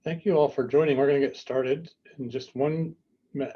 Thank you all for joining. We're going to get started in just 1 minute.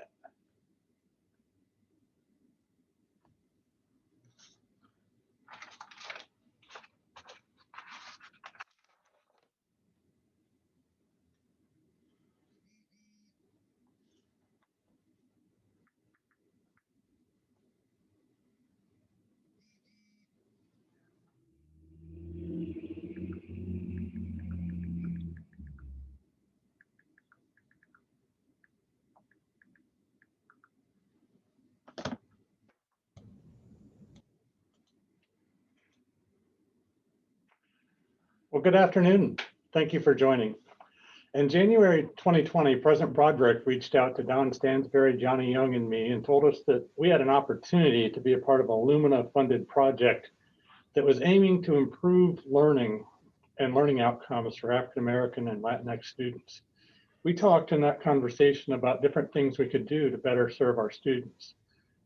Well, good afternoon. Thank you for joining. In January 2020, President Broderick reached out to Don Stansberry, Johnny Young, and me and told us that we had an opportunity to be a part of a Lumina-funded project that was aiming to improve learning and learning outcomes for African American and Latinx students. We talked in that conversation about different things we could do to better serve our students.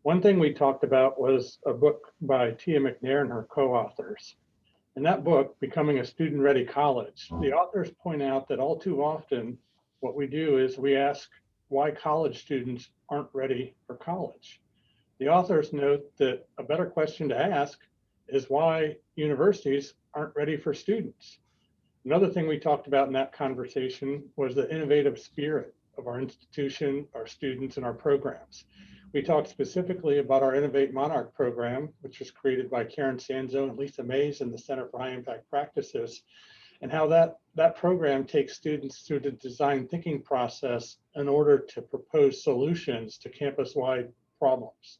One thing we talked about was a book by Tia McNair and her co-authors. In that book, Becoming a Student-Ready College, the authors point out that all too often, what we do is we ask why college students aren't ready for college. The authors note that a better question to ask is why universities aren't ready for students. Another thing we talked about in that conversation was the innovative spirit of our institution, our students, and our programs. We talked specifically about our INNOVATE Monarch program, which was created by Karen Sanzo and Lisa Mays in the Center for High Impact Practices, and how that program takes students through the design thinking process in order to propose solutions to campus-wide problems.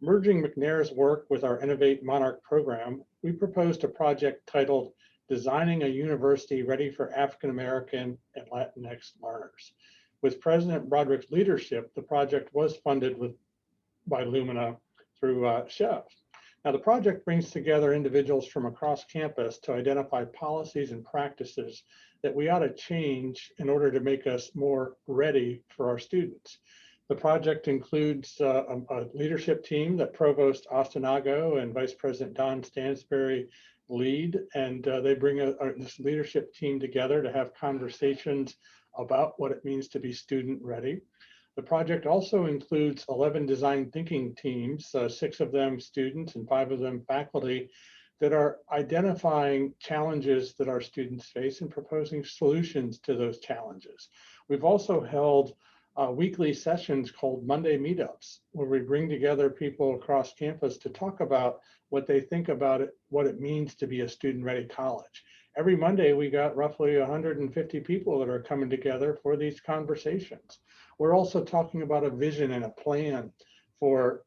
Merging McNair's work with our INNOVATE Monarch program, we proposed a project titled Designing a University Ready for African American and Latinx Learners. With President Broderick's leadership, the project was funded by Lumina through SHEV. Now, the project brings together individuals from across campus to identify policies and practices that we ought to change in order to make us more ready for our students. The project includes a leadership team that Provost Ostinago and Vice President Don Stansberry lead, and they bring this leadership team together to have conversations about what it means to be student ready. The project also includes 11 design thinking teams, 6 of them students and 5 of them faculty, that are identifying challenges that our students face and proposing solutions to those challenges. We've also held weekly sessions called Monday Meetups, where we bring together people across campus to talk about what they think about it, what it means to be a student-ready college. Every Monday, we got roughly 150 people that are coming together for these conversations. We're also talking about a vision and a plan for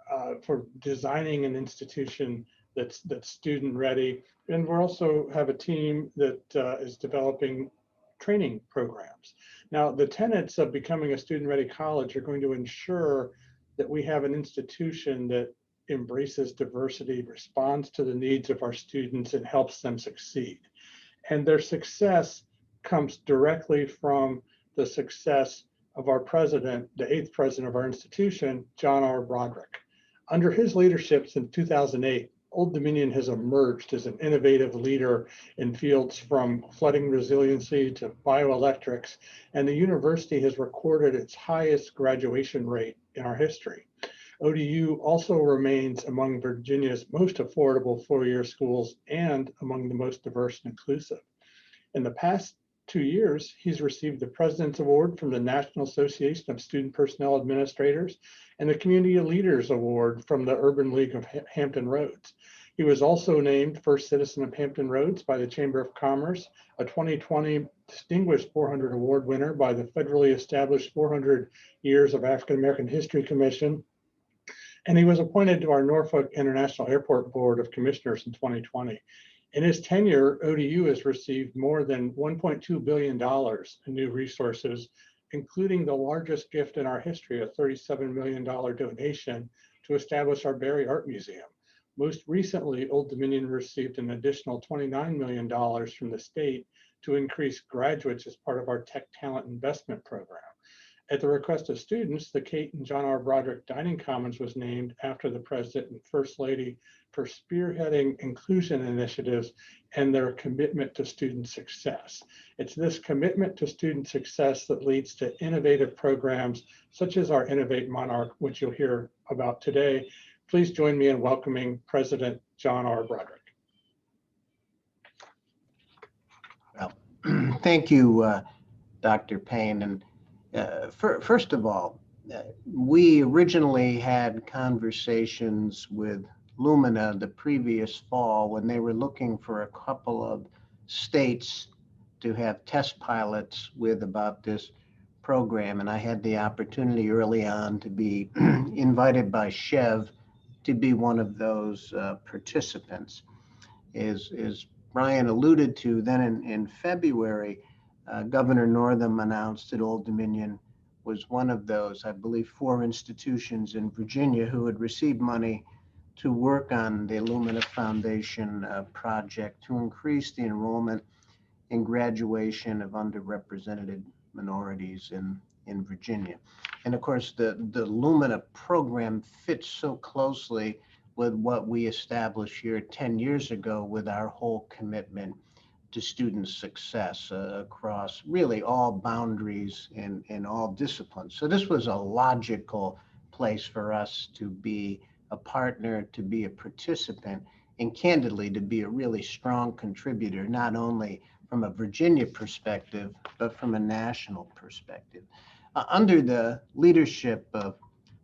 designing an institution that's student-ready, and we also have a team that is developing training programs. Now, the tenets of becoming a student-ready college are going to ensure that we have an institution that embraces diversity, responds to the needs of our students, and helps them succeed. And their success comes directly from the success of our president, the 8th president of our institution, John R. Broderick. Under his leadership since 2008, Old Dominion has emerged as an innovative leader in fields from flooding resiliency to bioelectrics, and the university has recorded its highest graduation rate in our history. ODU also remains among Virginia's most affordable four-year schools and among the most diverse and inclusive. In the past 2 years, he's received the President's Award from the National Association of Student Personnel Administrators and the Community Leaders Award from the Urban League of Hampton Roads. He was also named First Citizen of Hampton Roads by the Chamber of Commerce, a 2020 Distinguished 400 Award winner by the federally established 400 Years of African American History Commission, and he was appointed to our Norfolk International Airport Board of Commissioners in 2020. In his tenure, ODU has received more than $1.2 billion in new resources, including the largest gift in our history, a $37 million donation to establish our Berry Art Museum. Most recently, Old Dominion received an additional $29 million from the state to increase graduates as part of our Tech Talent Investment Program. At the request of students, the Kate and John R. Broderick Dining Commons was named after the President and First Lady for spearheading inclusion initiatives and their commitment to student success. It's this commitment to student success that leads to innovative programs such as our Innovate Monarch, which you'll hear about today. Please join me in welcoming President John R. Broderick. Well, thank you, Dr. Payne. And first of all, we originally had conversations with Lumina the previous fall when they were looking for a couple of states to have test pilots with about this program. And I had the opportunity early on to be invited by Chev to be one of those participants. As Brian alluded to, then in February, Governor Northam announced that Old Dominion was one of those, I believe, 4 institutions in Virginia who had received money to work on the Illumina Foundation project to increase the enrollment and graduation of underrepresented minorities in Virginia. And of course, the Illumina program fits so closely with what we established here 10 years ago with our whole commitment to student success across really all boundaries and all disciplines. So this was a logical place for us to be a partner, to be a participant, and candidly to be a really strong contributor, not only from a Virginia perspective, but from a national perspective. Under the leadership of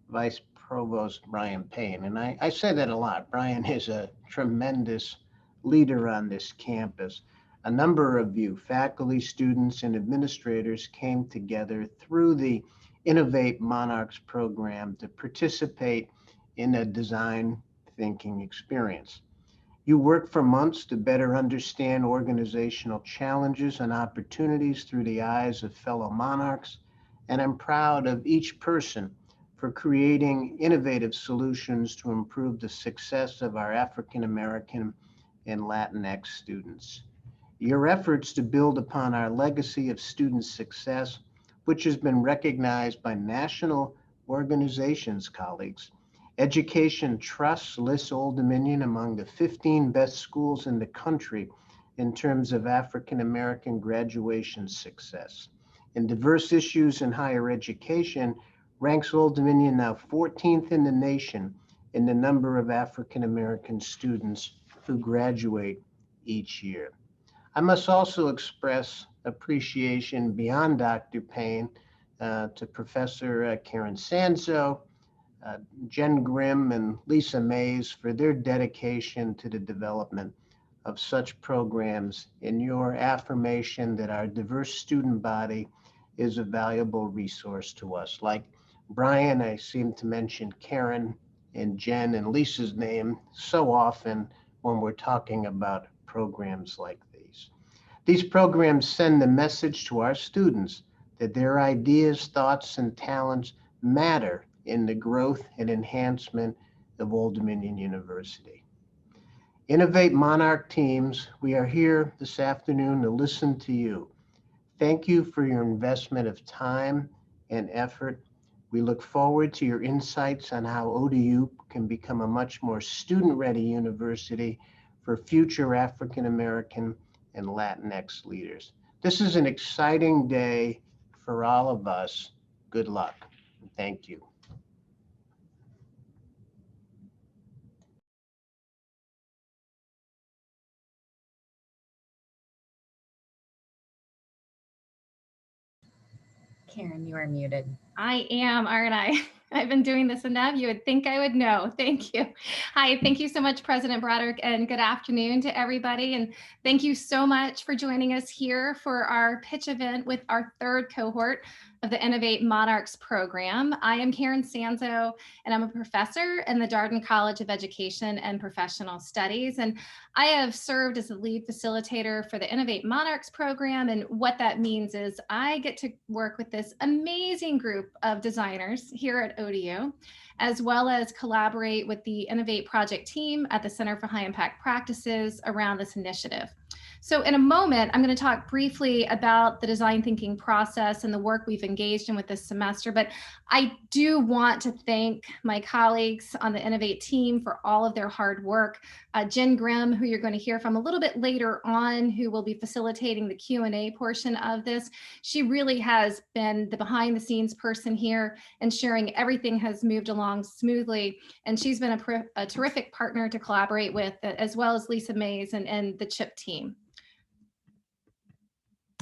Vice Provost Brian Payne, and I say that a lot, Brian is a tremendous leader on this campus. A number of you, faculty, students, and administrators, came together through the Innovate Monarchs program to participate in a design thinking experience. You worked for months to better understand organizational challenges and opportunities through the eyes of fellow monarchs, and I'm proud of each person for creating innovative solutions to improve the success of our African American and Latinx students. Your efforts to build upon our legacy of student success, which has been recognized by national organizations, colleagues. Education Trust lists Old Dominion among the 15 best schools in the country in terms of African American graduation success. And Diverse Issues in Higher Education ranks Old Dominion now 14th in the nation in the number of African American students who graduate each year. I must also express appreciation beyond Dr. Payne to Professor Karen Sanzo, Jen Grimm, and Lisa Mays for their dedication to the development of such programs and your affirmation that our diverse student body is a valuable resource to us. Like Brian, I seem to mention Karen and Jen and Lisa's name so often when we're talking about programs like these. These programs send the message to our students that their ideas, thoughts, and talents matter in the growth and enhancement of Old Dominion University. Innovate Monarch teams, we are here this afternoon to listen to you. Thank you for your investment of time and effort. We look forward to your insights on how ODU can become a much more student-ready university for future African American and Latinx leaders. This is an exciting day for all of us. Good luck. Thank you. Karen, you are muted. I am, aren't I? I've been doing this enough. You would think I would know. Thank you. Hi, thank you so much, President Broderick, and good afternoon to everybody. And thank you so much for joining us here for our pitch event with our 3rd cohort of the Innovate Monarchs program. I am Karen Sanzo, and I'm a professor in the Darden College of Education and Professional Studies. And I have served as the lead facilitator for the Innovate Monarchs program. And what that means is I get to work with this amazing group of designers here at ODU, as well as collaborate with the Innovate project team at the Center for High Impact Practices around this initiative. So in a moment, I'm going to talk briefly about the design thinking process and the work we've engaged in with this semester, but I do want to thank my colleagues on the Innovate team for all of their hard work. Jen Grimm, who you're going to hear from a little bit later on, who will be facilitating the Q&A portion of this. She really has been the behind the scenes person here, ensuring everything has moved along smoothly. And she's been a terrific partner to collaborate with, as well as Lisa Mays and the CHIP team.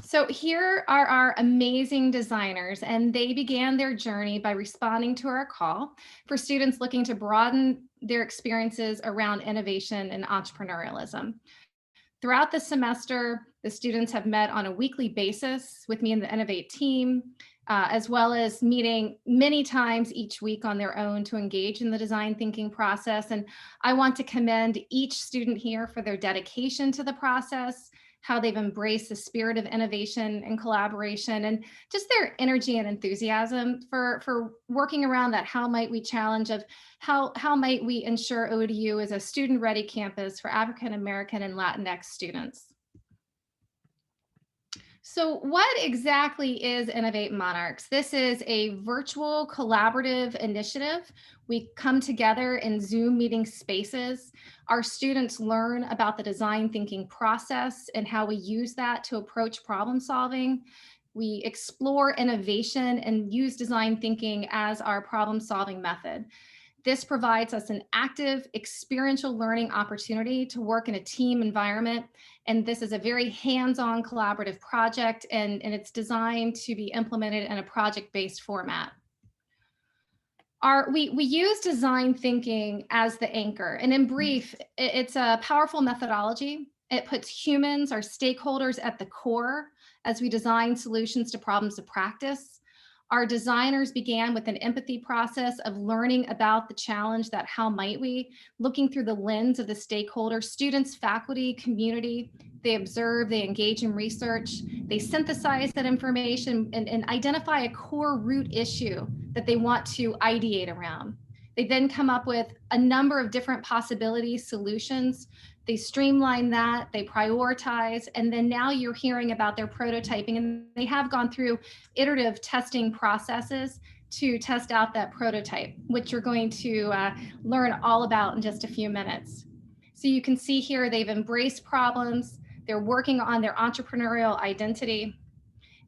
So here are our amazing designers, and they began their journey by responding to our call for students looking to broaden their experiences around innovation and entrepreneurialism. Throughout the semester, the students have met on a weekly basis with me and the Innovate team, as well as meeting many times each week on their own to engage in the design thinking process. And I want to commend each student here for their dedication to the process, how they've embraced the spirit of innovation and collaboration, and just their energy and enthusiasm for working around that how might we challenge of how might we ensure ODU is a student-ready campus for African American and Latinx students. So what exactly is Innovate Monarchs? This is a virtual collaborative initiative. We come together in Zoom meeting spaces. Our students learn about the design thinking process and how we use that to approach problem solving. We explore innovation and use design thinking as our problem solving method. This provides us an active experiential learning opportunity to work in a team environment. And this is a very hands-on collaborative project, and it's designed to be implemented in a project-based format. We use design thinking as the anchor. And in brief, it's a powerful methodology. It puts humans, our stakeholders, at the core as we design solutions to problems of practice. Our designers began with an empathy process of learning about the challenge that how might we, looking through the lens of the stakeholders, students, faculty, community. They observe, they engage in research, they synthesize that information and identify a core root issue that they want to ideate around. They then come up with a number of different possibilities, solutions. They streamline that, they prioritize, and then now you're hearing about their prototyping, and they have gone through iterative testing processes to test out that prototype, which you're going to learn all about in just a few minutes. So you can see here, they've embraced problems, they're working on their entrepreneurial identity,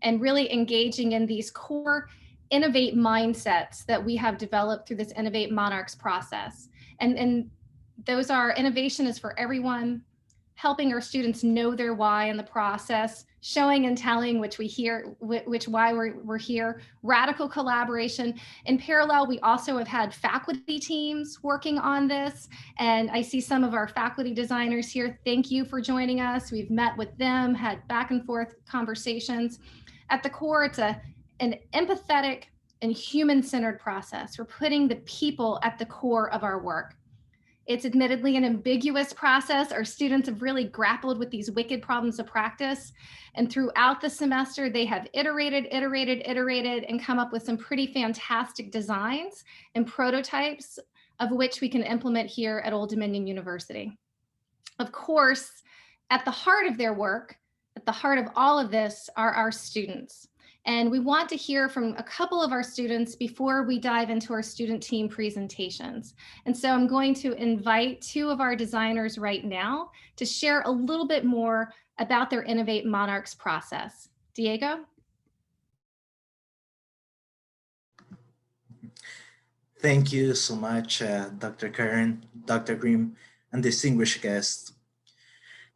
and really engaging in these core innovate mindsets that we have developed through this Innovate Monarchs process. And those are innovation is for everyone, helping our students know their why in the process, showing and telling which why we're here, radical collaboration. In parallel, we also have had faculty teams working on this. And I see some of our faculty designers here. Thank you for joining us. We've met with them, had back and forth conversations. At the core, it's an empathetic and human-centered process. We're putting the people at the core of our work. It's admittedly an ambiguous process. Our students have really grappled with these wicked problems of practice. And throughout the semester, they have iterated, and come up with some pretty fantastic designs and prototypes of which we can implement here at Old Dominion University. Of course, at the heart of their work, at the heart of all of this are our students. And we want to hear from a couple of our students before we dive into our student team presentations. And so I'm going to invite two of our designers right now to share a little bit more about their Innovate Monarchs process. Diego? Thank you so much, Dr. Karen, Dr. Grimm, and distinguished guests.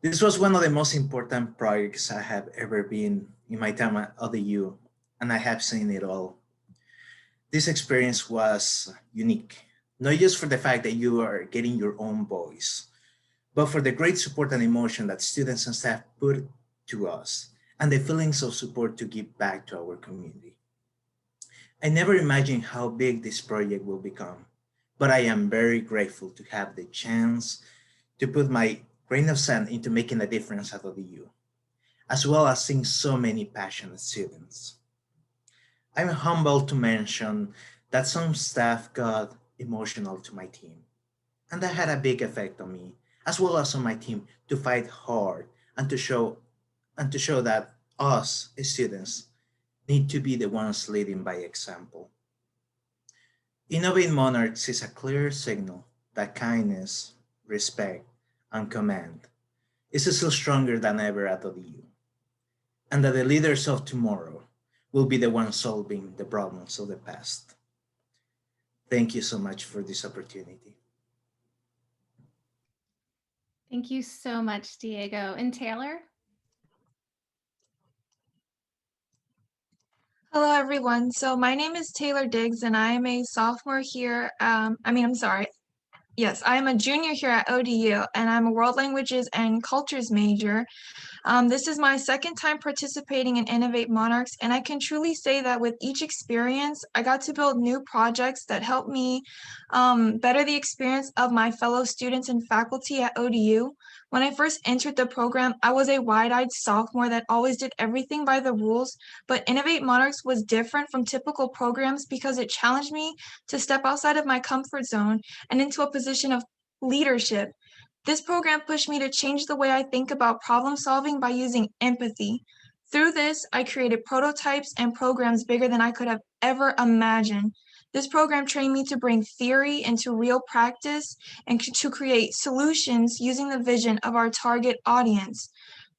This was one of the most important projects I have ever been in my time at ODU, and I have seen it all. This experience was unique, not just for the fact that you are getting your own voice, but for the great support and emotion that students and staff put to us, and the feelings of support to give back to our community. I never imagined how big this project will become, but I am very grateful to have the chance to put my grain of sand into making a difference at ODU, as well as seeing so many passionate students. I'm humbled to mention that some staff got emotional to my team, and that had a big effect on me, as well as on my team, to fight hard and to show that us students need to be the ones leading by example. Innovate Monarchs is a clear signal that kindness, respect, and command is still stronger than ever at ODU, and that the leaders of tomorrow will be the ones solving the problems of the past. Thank you so much for this opportunity. Thank you so much, Diego. And Taylor? Hello, everyone. So my name is Taylor Diggs, and I am a sophomore here. I'm sorry. Yes, I am a junior here at ODU, and I'm a world languages and cultures major. This is my second time participating in Innovate Monarchs, and I can truly say that with each experience, I got to build new projects that help me better the experience of my fellow students and faculty at ODU. When I first entered the program, I was a wide-eyed sophomore that always did everything by the rules, but Innovate Monarchs was different from typical programs because it challenged me to step outside of my comfort zone and into a position of leadership. This program pushed me to change the way I think about problem solving by using empathy. Through this, I created prototypes and programs bigger than I could have ever imagined. This program trained me to bring theory into real practice and to create solutions using the vision of our target audience.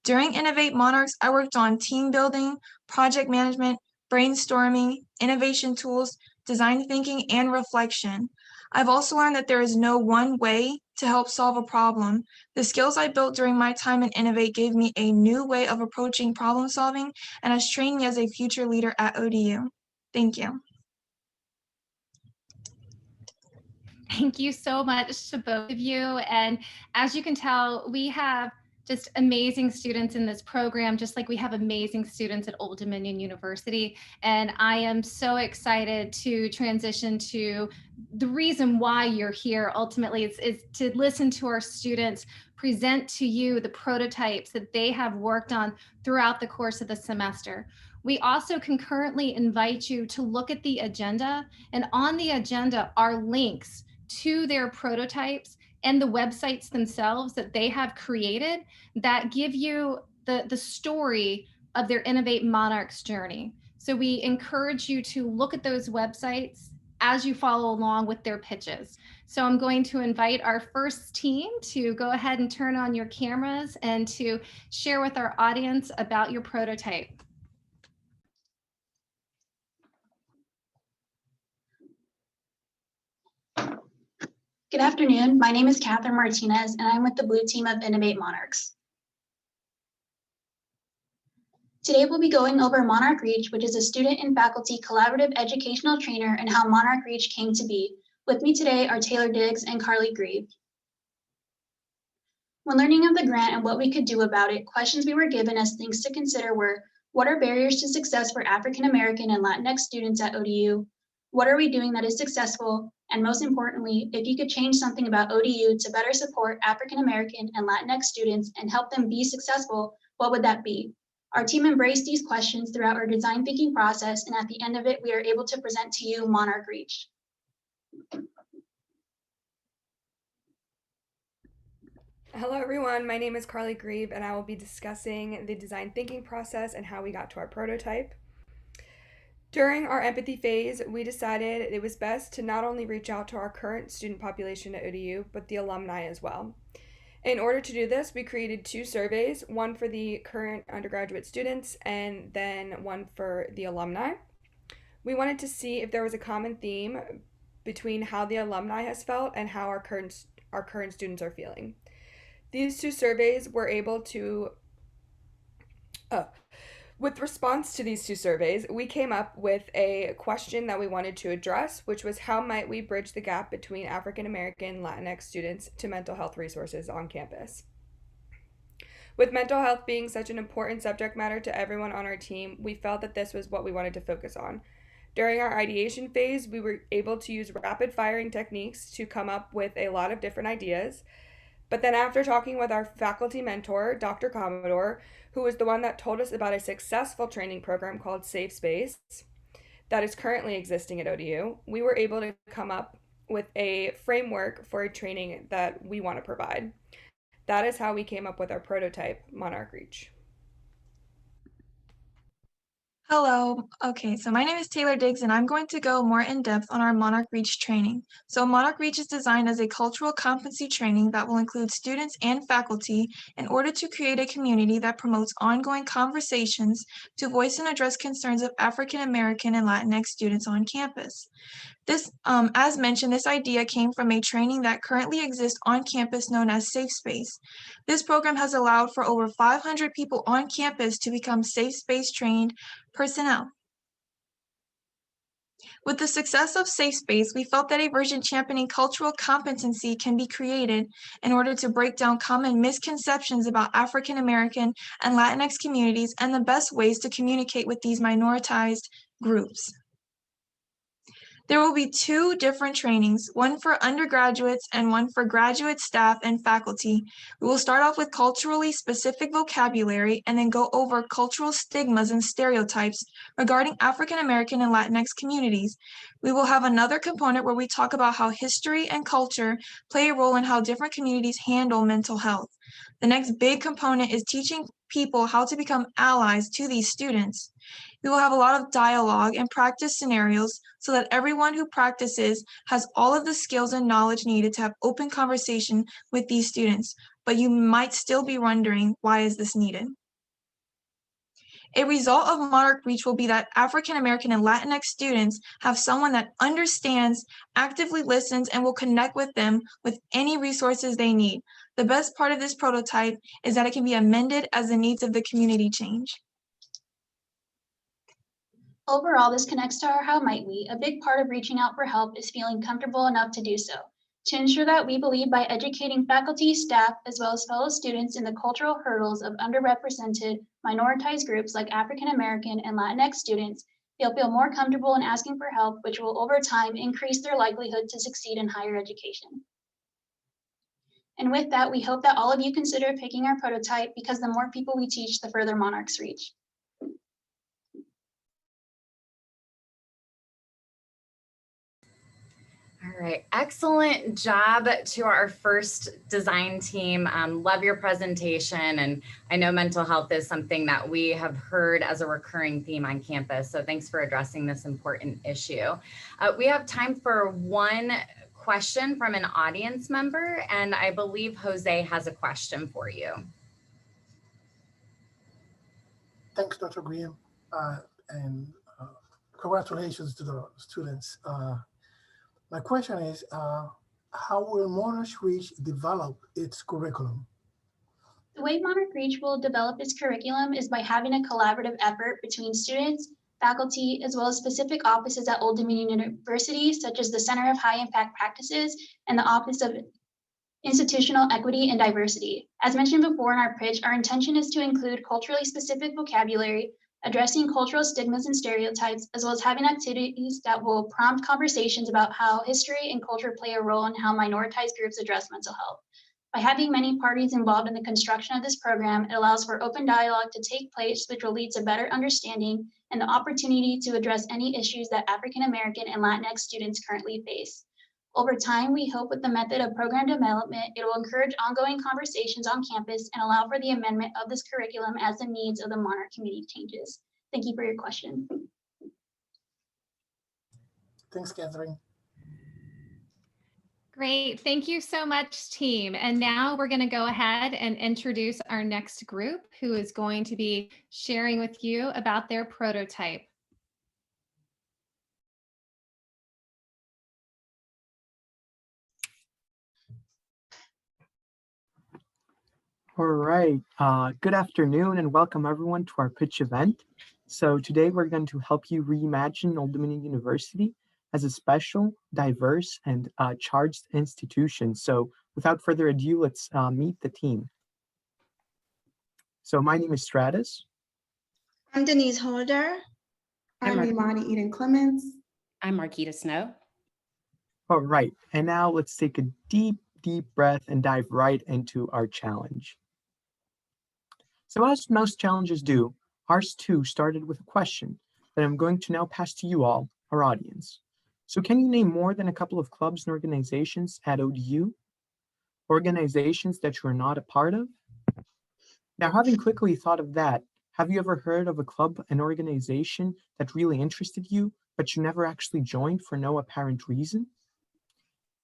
During Innovate Monarchs, I worked on team building, project management, brainstorming, innovation tools, design thinking, and reflection. I've also learned that there is no one way to help solve a problem. The skills I built during my time in Innovate gave me a new way of approaching problem solving and has trained me as a future leader at ODU. Thank you. Thank you so much to both of you. And as you can tell, we have just amazing students in this program, just like we have amazing students at Old Dominion University. And I am so excited to transition to the reason why you're here ultimately is to listen to our students present to you the prototypes that they have worked on throughout the course of the semester. We also concurrently invite you to look at the agenda, and on the agenda are links to their prototypes and the websites themselves that they have created that give you the story of their Innovate Monarchs journey. So we encourage you to look at those websites as you follow along with their pitches. So I'm going to invite our first team to go ahead and turn on your cameras and to share with our audience about your prototype. Good afternoon. My name is Catherine Martinez, and I'm with the Blue Team of Innovate Monarchs. Today, we'll be going over Monarch Reach, which is a student and faculty collaborative educational trainer, and how Monarch Reach came to be. With me today are Taylor Diggs and Carly Grieve. When learning of the grant and what we could do about it, questions we were given as things to consider were, what are barriers to success for African American and Latinx students at ODU? What are we doing that is successful? And most importantly, if you could change something about ODU to better support African American and Latinx students and help them be successful, what would that be? Our team embraced these questions throughout our design thinking process, and at the end of it, we are able to present to you Monarch Reach. Hello everyone, my name is Carly Grieve and I will be discussing the design thinking process and how we got to our prototype. During our empathy phase, we decided it was best to not only reach out to our current student population at ODU, but the alumni as well. In order to do this, we created 2 surveys, one for the current undergraduate students and then one for the alumni. We wanted to see if there was a common theme between how the alumni has felt and how our current students are feeling. These 2 surveys were able to with response to these 2 surveys, we came up with a question that we wanted to address, which was how might we bridge the gap between African American Latinx students to mental health resources on campus. With mental health being such an important subject matter to everyone on our team, we felt that this was what we wanted to focus on. During our ideation phase, we were able to use rapid firing techniques to come up with a lot of different ideas. But then after talking with our faculty mentor, Dr. Commodore, who was the one that told us about a successful training program called Safe Space that is currently existing at ODU, we were able to come up with a framework for a training that we want to provide. That is how we came up with our prototype, Monarch Reach. Hello. Okay, so my name is Taylor Diggs, and I'm going to go more in depth on our Monarch Reach training. So Monarch Reach is designed as a cultural competency training that will include students and faculty in order to create a community that promotes ongoing conversations to voice and address concerns of African American and Latinx students on campus. This, as mentioned, this idea came from a training that currently exists on campus known as Safe Space. This program has allowed for over 500 people on campus to become Safe Space trained personnel. With the success of Safe Space, we felt that a version championing cultural competency can be created in order to break down common misconceptions about African American and Latinx communities and the best ways to communicate with these minoritized groups. There will be 2 different trainings, one for undergraduates and one for graduate staff and faculty. We will start off with culturally specific vocabulary and then go over cultural stigmas and stereotypes regarding African American and Latinx communities. We will have another component where we talk about how history and culture play a role in how different communities handle mental health. The next big component is teaching people how to become allies to these students. We will have a lot of dialogue and practice scenarios so that everyone who practices has all of the skills and knowledge needed to have open conversation with these students. But you might still be wondering, why is this needed? A result of Monarch Reach will be that African American and Latinx students have someone that understands, actively listens, and will connect with them with any resources they need. The best part of this prototype is that it can be amended as the needs of the community change. Overall, this connects to our how might we. A big part of reaching out for help is feeling comfortable enough to do so. To ensure that, we believe by educating faculty, staff, as well as fellow students in the cultural hurdles of underrepresented, minoritized groups like African American and Latinx students, they'll feel more comfortable in asking for help, which will over time increase their likelihood to succeed in higher education. And with that, we hope that all of you consider picking our prototype, because the more people we teach, the further Monarchs reach. All right, excellent job to our first design team. Love your presentation. And I know mental health is something that we have heard as a recurring theme on campus. So thanks for addressing this important issue. We have time for one question from an audience member, and I believe Jose has a question for you. Thanks, Dr. Graham, and congratulations to the students. My question is, how will Monarch Reach develop its curriculum? The way Monarch Reach will develop its curriculum is by having a collaborative effort between students, faculty, as well as specific offices at Old Dominion University, such as the Center of High Impact Practices and the Office of Institutional Equity and Diversity. As mentioned before in our pitch, our intention is to include culturally specific vocabulary, addressing cultural stigmas and stereotypes, as well as having activities that will prompt conversations about how history and culture play a role in how minoritized groups address mental health. By having many parties involved in the construction of this program, it allows for open dialogue to take place, which will lead to better understanding and the opportunity to address any issues that African American and Latinx students currently face. Over time, we hope with the method of program development, it will encourage ongoing conversations on campus and allow for the amendment of this curriculum as the needs of the Monarch community changes. Thank you for your question. Thanks, Catherine. Great, thank you so much, team. And now we're going to go ahead and introduce our next group, who is going to be sharing with you about their prototype. All right, good afternoon and welcome everyone to our pitch event. So today we're going to help you reimagine Old Dominion University as a special, diverse, and charged institution. So without further ado, let's meet the team. So my name is Stratus. I'm Denise Holder. I'm Imani Eden Clements. I'm Marquita Snow. All right, and now let's take a deep breath and dive right into our challenge. So as most challenges do, ours too started with a question that I'm going to now pass to you all, our audience. So can you name more than a couple of clubs and organizations at ODU? organizations that you're not a part of? Now, having quickly thought of that, have you ever heard of a club, an organization that really interested you, but you never actually joined for no apparent reason?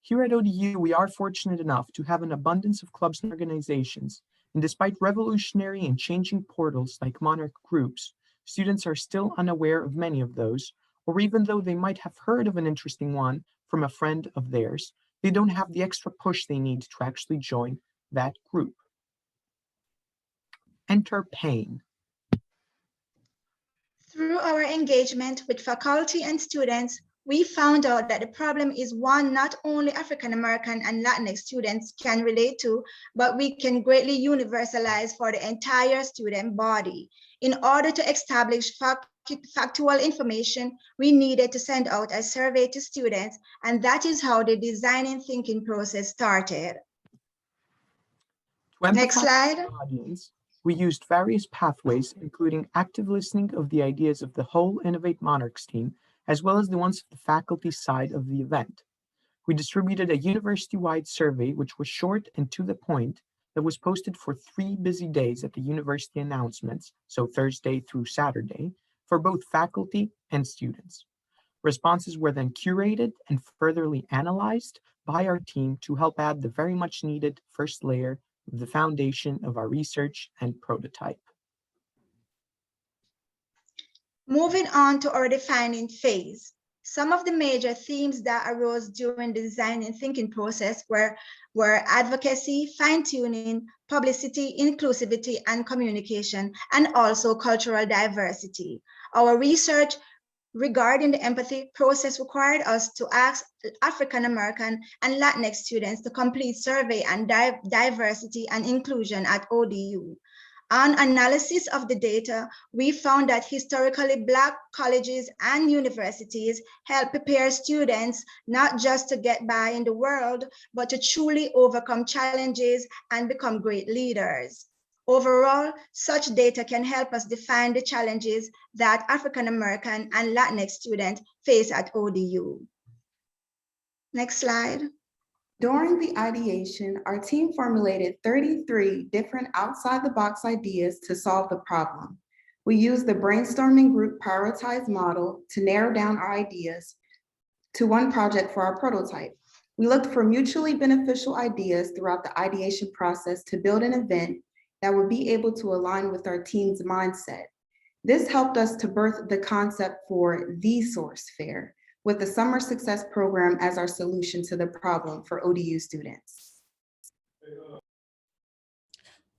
Here at ODU, we are fortunate enough to have an abundance of clubs and organizations, and despite revolutionary and changing portals like Monarch groups, students are still unaware of many of those, or even though they might have heard of an interesting one from a friend of theirs, they don't have the extra push they need to actually join that group. Enter pain. Through our engagement with faculty and students, we found out that the problem is one not only African American and Latinx students can relate to, but we can greatly universalize for the entire student body. In order to establish factual information, we needed to send out a survey to students, and that is how the design and thinking process started. Next slide. Audience, we used various pathways, including active listening of the ideas of the whole INNOVATE Monarchs team, as well as the ones of the faculty side of the event. We distributed a university-wide survey, which was short and to the point, that was posted for 3 busy days at the university announcements, so Thursday through Saturday, for both faculty and students. Responses were then curated and furtherly analyzed by our team to help add the very much needed first layer of the foundation of our research and prototype. Moving on to our defining phase. Some of the major themes that arose during the design and thinking process were advocacy, fine-tuning, publicity, inclusivity, and communication, and also cultural diversity. Our research regarding the empathy process required us to ask African American and Latinx students to complete survey on diversity and inclusion at ODU. On analysis of the data, we found that historically Black colleges and universities help prepare students not just to get by in the world, but to truly overcome challenges and become great leaders. Overall, such data can help us define the challenges that African American and Latinx students face at ODU. Next slide. During the ideation, our team formulated 33 different outside-the-box ideas to solve the problem. We used the brainstorming group prioritized model to narrow down our ideas to one project for our prototype. We looked for mutually beneficial ideas throughout the ideation process to build an event that would be able to align with our team's mindset. This helped us to birth the concept for the Source Fair, with the Summer Success Program as our solution to the problem for ODU students.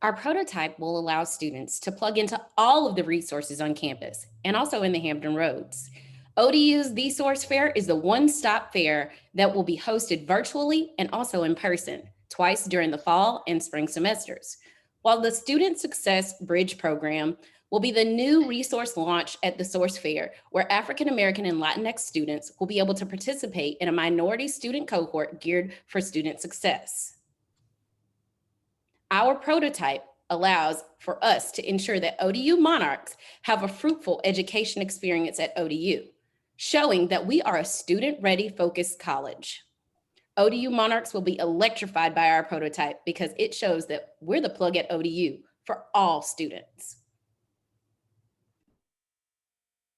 Our prototype will allow students to plug into all of the resources on campus and also in the Hampton Roads. ODU's The Source Fair is the one-stop fair that will be hosted virtually and also in person, twice during the fall and spring semesters. While the Student Success Bridge program will be the new resource launch at the Source Fair, where African American and Latinx students will be able to participate in a minority student cohort geared for student success. Our prototype allows for us to ensure that ODU Monarchs have a fruitful education experience at ODU, showing that we are a student-ready focused college. ODU Monarchs will be electrified by our prototype because it shows that we're the plug at ODU for all students.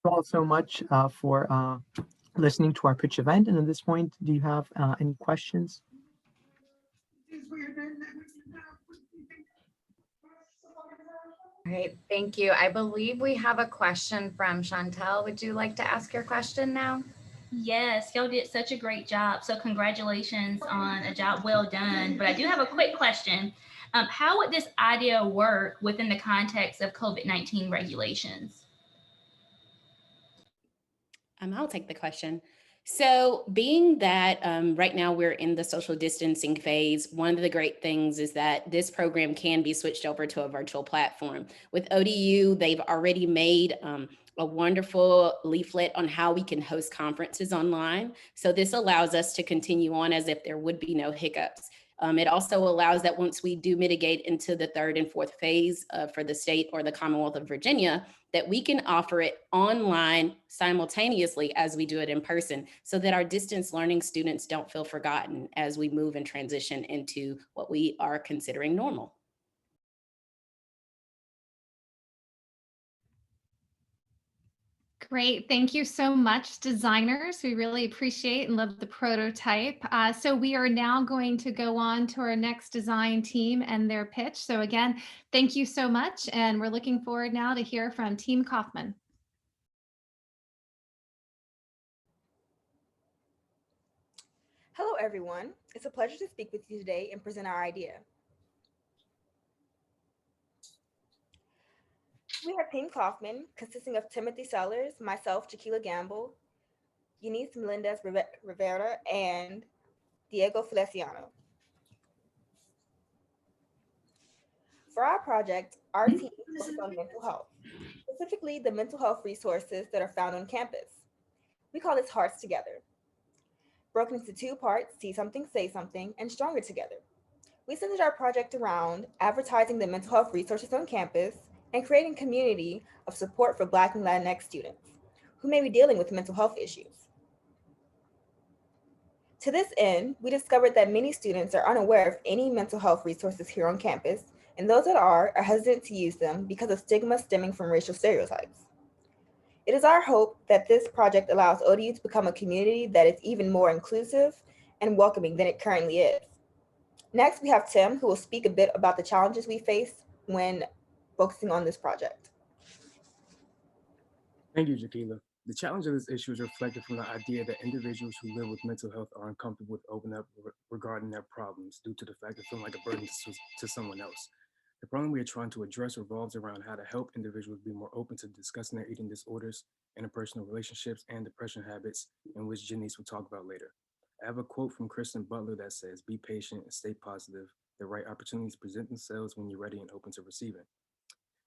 Thank you all so much for listening to our pitch event. And at this point, do you have any questions? All right, thank you. I believe we have a question from Chantel. Would you like to ask your question now? Yes, y'all did such a great job. So congratulations on a job well done. But I do have a quick question. How would this idea work within the context of COVID-19 regulations? I'll take the question. So being that right now we're in the social distancing phase, one of the great things is that this program can be switched over to a virtual platform. With ODU, they've already made a wonderful leaflet on how we can host conferences online. So this allows us to continue on as if there would be no hiccups. It also allows that once we do mitigate into the third and fourth phase for the state or the Commonwealth of Virginia, that we can offer it online simultaneously as we do it in person, so that our distance learning students don't feel forgotten as we move and transition into what we are considering normal. Great. Thank you so much, designers. We really appreciate and love the prototype. So we are now going to go on to our next design team and their pitch. So again, thank you so much. And we're looking forward now to hear from Team Kaufman. Hello, everyone. It's a pleasure to speak with you today and present our idea. We have Team Kaufman, consisting of Timothy Sellers, myself, Jaquila Gamble, Eunice Melendez Rivera, and Diego Feliciano. For our project, our team focused on mental health, specifically the mental health resources that are found on campus. We call this Hearts Together. Broken into two parts, See Something, Say Something, and Stronger Together. We centered our project around advertising the mental health resources on campus and creating community of support for Black and Latinx students who may be dealing with mental health issues. To this end, we discovered that many students are unaware of any mental health resources here on campus, and those that are hesitant to use them because of stigma stemming from racial stereotypes. It is our hope that this project allows ODU to become a community that is even more inclusive and welcoming than it currently is. Next, we have Tim, who will speak a bit about the challenges we face when focusing on this project. Thank you, Jaquila. The challenge of this issue is reflected from the idea that individuals who live with mental health are uncomfortable with opening up regarding their problems due to the fact of feeling like a burden to someone else. The problem we are trying to address revolves around how to help individuals be more open to discussing their eating disorders, interpersonal relationships, and depression habits, in which Janice will talk about later. I have a quote from Kristen Butler that says, "Be patient and stay positive. The right opportunities present themselves when you're ready and open to receiving."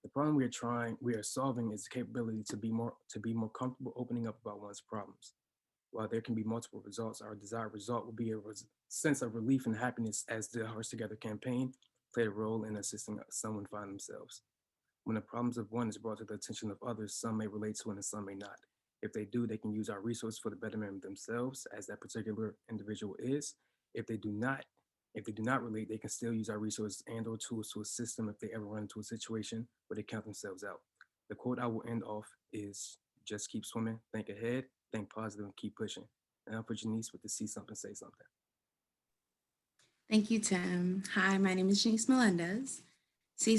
The problem we are solving is the capability to be more comfortable opening up about one's problems. While there can be multiple results, our desired result will be a sense of relief and happiness, as the Hearts Together campaign played a role in assisting someone find themselves. When the problems of one is brought to the attention of others, some may relate to it and some may not. If they do, they can use our resources for the betterment of themselves, as that particular individual is. If they do not relate, they can still use our resources and/or tools to assist them if they ever run into a situation where they count themselves out. The quote I will end off is, "Just keep swimming, think ahead, think positive, and keep pushing." Now for Janice with the See Something, Say Something. Thank you, Tim. Hi, my name is Janice Melendez. See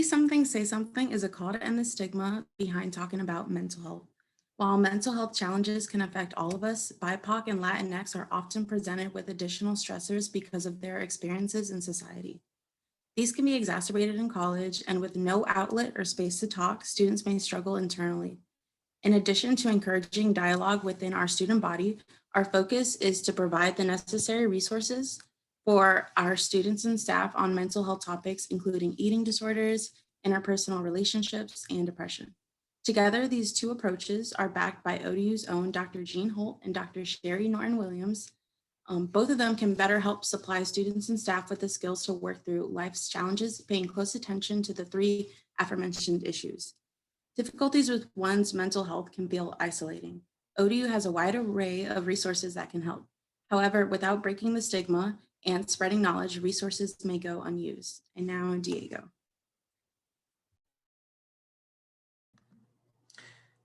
Something, Say Something is a call to end the stigma behind talking about mental health. While mental health challenges can affect all of us, BIPOC and Latinx are often presented with additional stressors because of their experiences in society. These can be exacerbated in college, and with no outlet or space to talk, students may struggle internally. In addition to encouraging dialogue within our student body, our focus is to provide the necessary resources for our students and staff on mental health topics, including eating disorders, interpersonal relationships, and depression. Together, these two approaches are backed by ODU's own Dr. Jean Holt and Dr. Sherry Norton-Williams. Both of them can better help supply students and staff with the skills to work through life's challenges, paying close attention to the three aforementioned issues. Difficulties with one's mental health can feel isolating. ODU has a wide array of resources that can help. However, without breaking the stigma and spreading knowledge, resources may go unused. And now, Diego.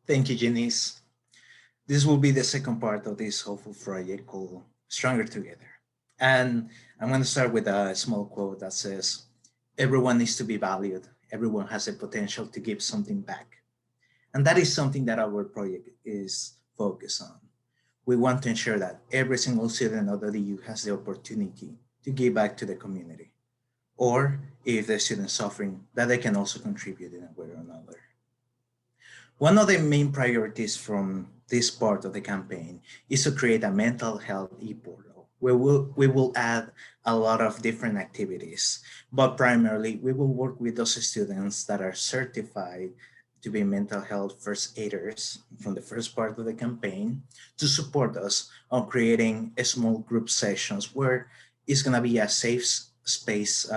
Thank you, Janice. This will be the second part of this hopeful project called Stronger Together. And I'm going to start with a small quote that says, "Everyone needs to be valued. Everyone has a potential to give something back." And that is something that our project is focused on. We want to ensure that every single student of ODU has the opportunity to give back to the community. Or if the student is suffering, that they can also contribute in a way or another. One of the main priorities from this part of the campaign is to create a mental health e-portal where we will add a lot of different activities, but primarily we will work with those students that are certified to be mental health first aiders from the first part of the campaign to support us on creating a small group sessions where it's going to be a safe space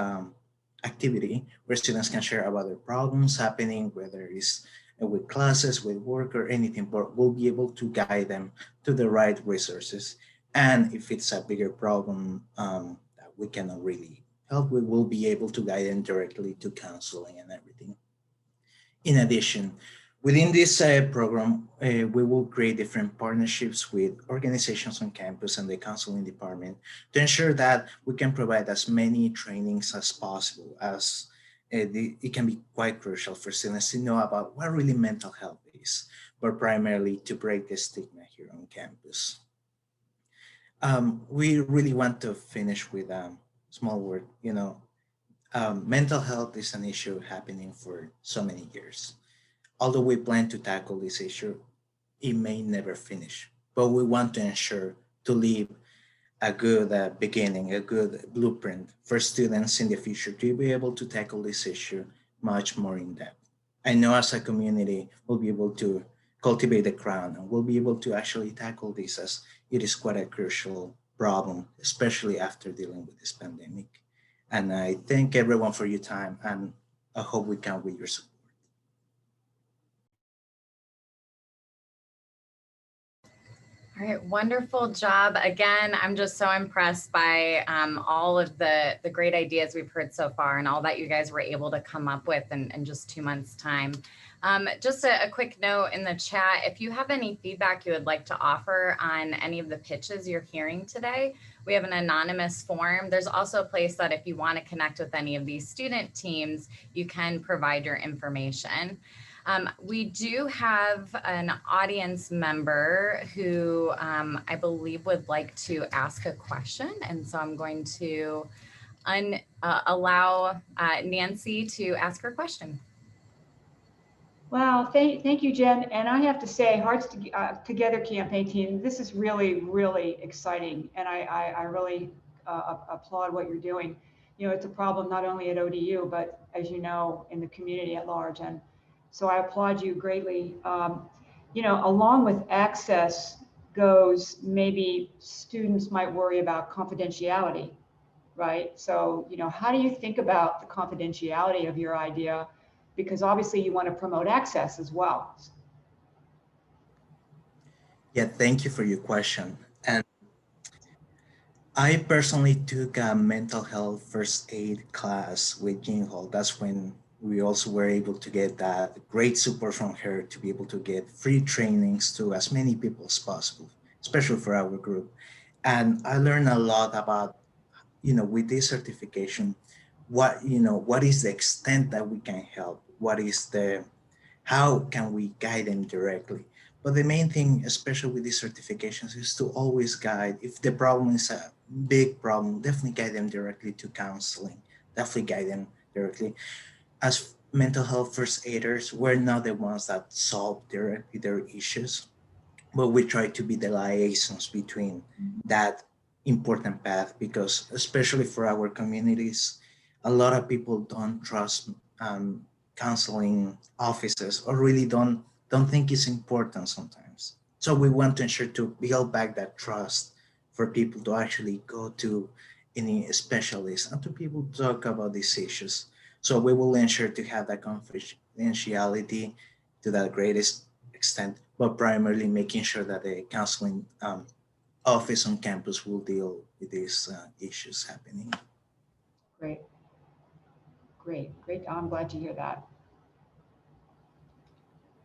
activity where students can share about their problems happening, whether it's with classes, with work, or anything, but we'll be able to guide them to the right resources. And if it's a bigger problem that we cannot really help, we will be able to guide them directly to counseling and everything. In addition, within this program, we will create different partnerships with organizations on campus and the counseling department to ensure that we can provide as many trainings as possible, as it can be quite crucial for students to know about what really mental health is, but primarily to break the stigma here on campus. We really want to finish with a small word. Mental health is an issue happening for so many years. Although we plan to tackle this issue, it may never finish, but we want to ensure to leave a good beginning, a good blueprint for students in the future to be able to tackle this issue much more in depth. I know as a community, we'll be able to cultivate the crown and we'll be able to actually tackle this, as it is quite a crucial problem, especially after dealing with this pandemic. And I thank everyone for your time, and I hope we count with your support. All right, wonderful job. Again, I'm just so impressed by all of the great ideas we've heard so far and all that you guys were able to come up with in just 2 months' time. Just a quick note in the chat, if you have any feedback you would like to offer on any of the pitches you're hearing today, we have an anonymous form. There's also a place that if you want to connect with any of these student teams, you can provide your information. We do have an audience member who I believe would like to ask a question. And so I'm going to allow Nancy to ask her question. Wow, thank you, Jen. And I have to say, Hearts Together campaign team, this is really, really exciting. And I really applaud what you're doing. It's a problem not only at ODU, but as you know, in the community at large. And so I applaud you greatly. Along with access goes, maybe students might worry about confidentiality, right? So, how do you think about the confidentiality of your idea? Because obviously you want to promote access as well. Yeah, thank you for your question. And I personally took a mental health first aid class with Jean Hall. That's when we also were able to get that great support from her to be able to get free trainings to as many people as possible, especially for our group. And I learned a lot about, with this certification, what is the extent that we can help? How can we guide them directly? But the main thing, especially with these certifications, is to always guide. If the problem is a big problem, definitely guide them directly to counseling. Definitely guide them directly. As mental health first aiders, we're not the ones that solve directly their issues, but we try to be the liaisons between that important path, because especially for our communities, a lot of people don't trust counseling offices, or really don't think it's important sometimes. So we want to ensure to build back that trust for people to actually go to any specialist and to people to talk about these issues. So we will ensure to have that confidentiality to the greatest extent, but primarily making sure that the counseling office on campus will deal with these issues happening. Great. I'm glad to hear that.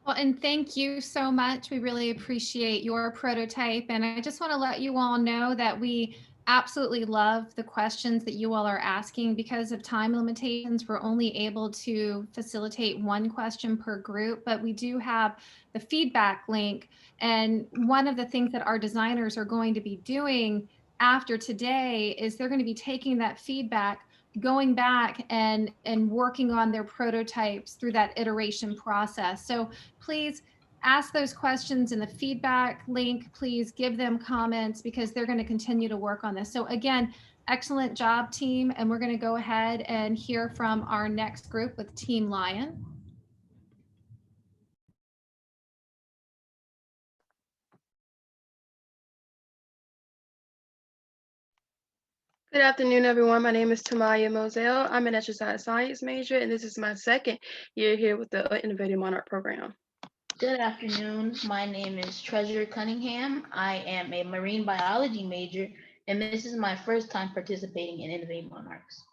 Well, and thank you so much. We really appreciate your prototype. And I just want to let you all know that we absolutely love the questions that you all are asking. Because of time limitations, we're only able to facilitate one question per group, but we do have the feedback link. And one of the things that our designers are going to be doing after today is they're going to be taking that feedback, going back and working on their prototypes through that iteration process. So please ask those questions in the feedback link. Please give them comments, because they're going to continue to work on this. So again, excellent job, team. And we're going to go ahead and hear from our next group with Team Lion. Good afternoon, everyone. My name is Tamaya Moselle. I'm an exercise science major, and this is my second year here with the Innovative Monarch program. Good afternoon. My name is Treasure Cunningham. I am a marine biology major, and this is my first time participating in Innovate Monarchs.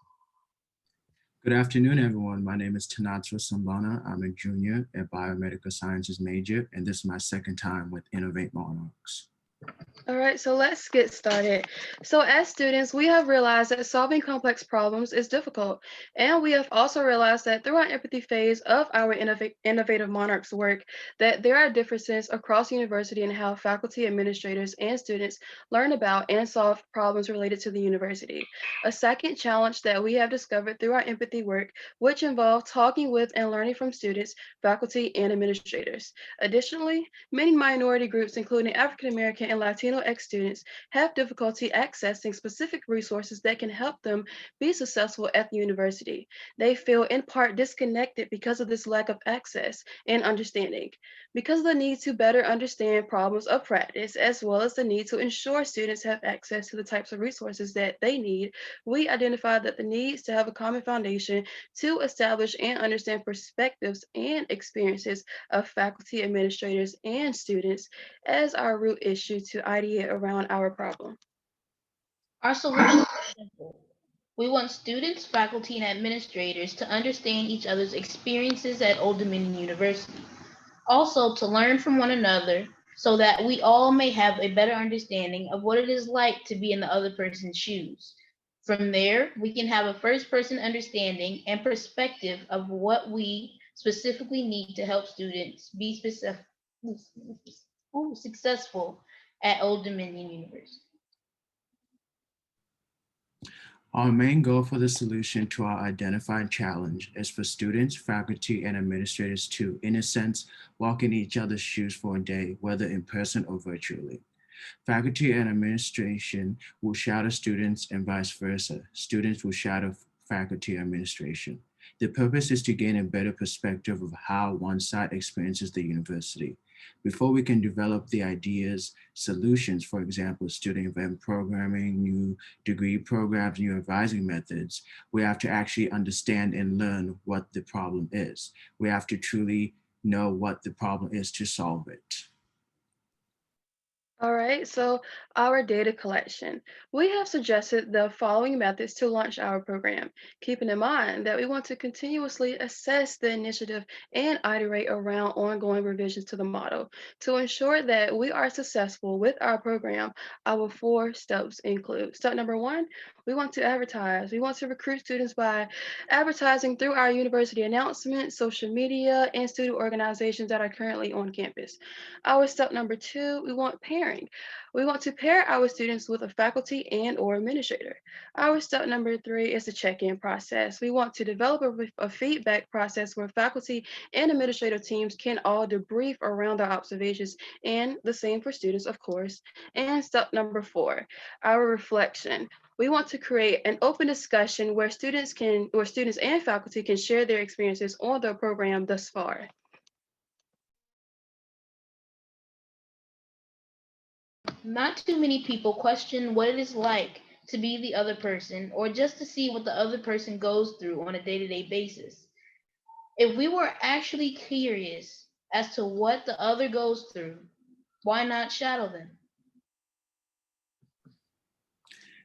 Good afternoon, everyone. My name is Tanatra Sambana. I'm a junior at biomedical sciences major, and this is my second time with Innovate Monarchs. All right, so let's get started. So as students, we have realized that solving complex problems is difficult. And we have also realized that through our empathy phase of our Innovative Monarchs work, that there are differences across the university in how faculty, administrators, and students learn about and solve problems related to the university. A second challenge that we have discovered through our empathy work, which involved talking with and learning from students, faculty, and administrators. Additionally, many minority groups, including African American and Latino students, have difficulty accessing specific resources that can help them be successful at the university. They feel in part disconnected because of this lack of access and understanding. Because of the need to better understand problems of practice, as well as the need to ensure students have access to the types of resources that they need, we identified that the needs to have a common foundation to establish and understand perspectives and experiences of faculty, administrators, and students as our root issue to ideate around our problem. Our solution is simple. We want students, faculty, and administrators to understand each other's experiences at Old Dominion University. Also, to learn from one another so that we all may have a better understanding of what it is like to be in the other person's shoes. From there, we can have a first-person understanding and perspective of what we specifically need to help students be successful at Old Dominion University. Our main goal for the solution to our identified challenge is for students, faculty, and administrators to, in a sense, walk in each other's shoes for a day, whether in person or virtually. Faculty and administration will shadow students and vice versa. Students will shadow faculty and administration. The purpose is to gain a better perspective of how one side experiences the university. Before we can develop the ideas, solutions, for example, student event programming, new degree programs, new advising methods, we have to actually understand and learn what the problem is. We have to truly know what the problem is to solve it. All right, so our data collection. We have suggested the following methods to launch our program, keeping in mind that we want to continuously assess the initiative and iterate around ongoing revisions to the model. To ensure that we are successful with our program, our 4 steps include: step number 1, we want to advertise. We want to recruit students by advertising through our university announcements, social media, and student organizations that are currently on campus. Our step number 2, we want pairing. We want to pair our students with a faculty and/or administrator. Our step number 3 is the check-in process. We want to develop a feedback process where faculty and administrative teams can all debrief around their observations, and the same for students, of course. And step number 4, our reflection. We want to create an open discussion where students and faculty can share their experiences on the program thus far. Not too many people question what it is like to be the other person or just to see what the other person goes through on a day-to-day basis. If we were actually curious as to what the other goes through, why not shadow them?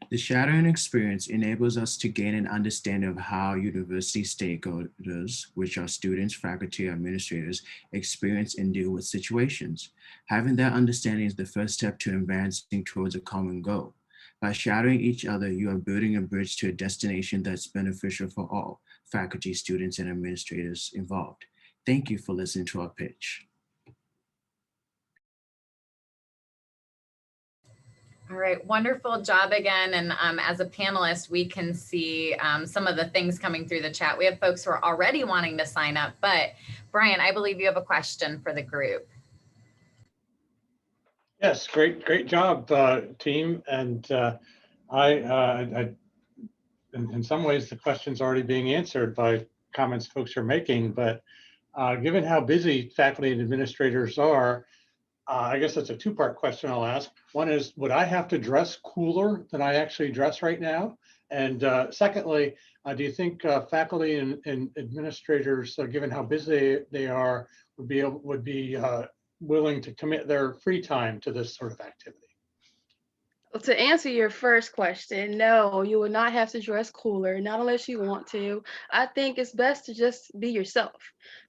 The shadowing experience enables us to gain an understanding of how university stakeholders, which are students, faculty, administrators, experience and deal with situations. Having that understanding is the first step to advancing towards a common goal. By shadowing each other, you are building a bridge to a destination that's beneficial for all, faculty, students, and administrators involved. Thank you for listening to our pitch. All right, wonderful job again. And as a panelist, we can see some of the things coming through the chat. We have folks who are already wanting to sign up, but Brian, I believe you have a question for the group. Yes, great job, team. And in some ways, the question's already being answered by comments folks are making, but given how busy faculty and administrators are, I guess it's a two-part question I'll ask. One is, would I have to dress cooler than I actually dress right now? And secondly, do you think faculty and administrators, given how busy they are, would be willing to commit their free time to this sort of activity? To answer your first question, no, you will not have to dress cooler, not unless you want to. I think it's best to just be yourself,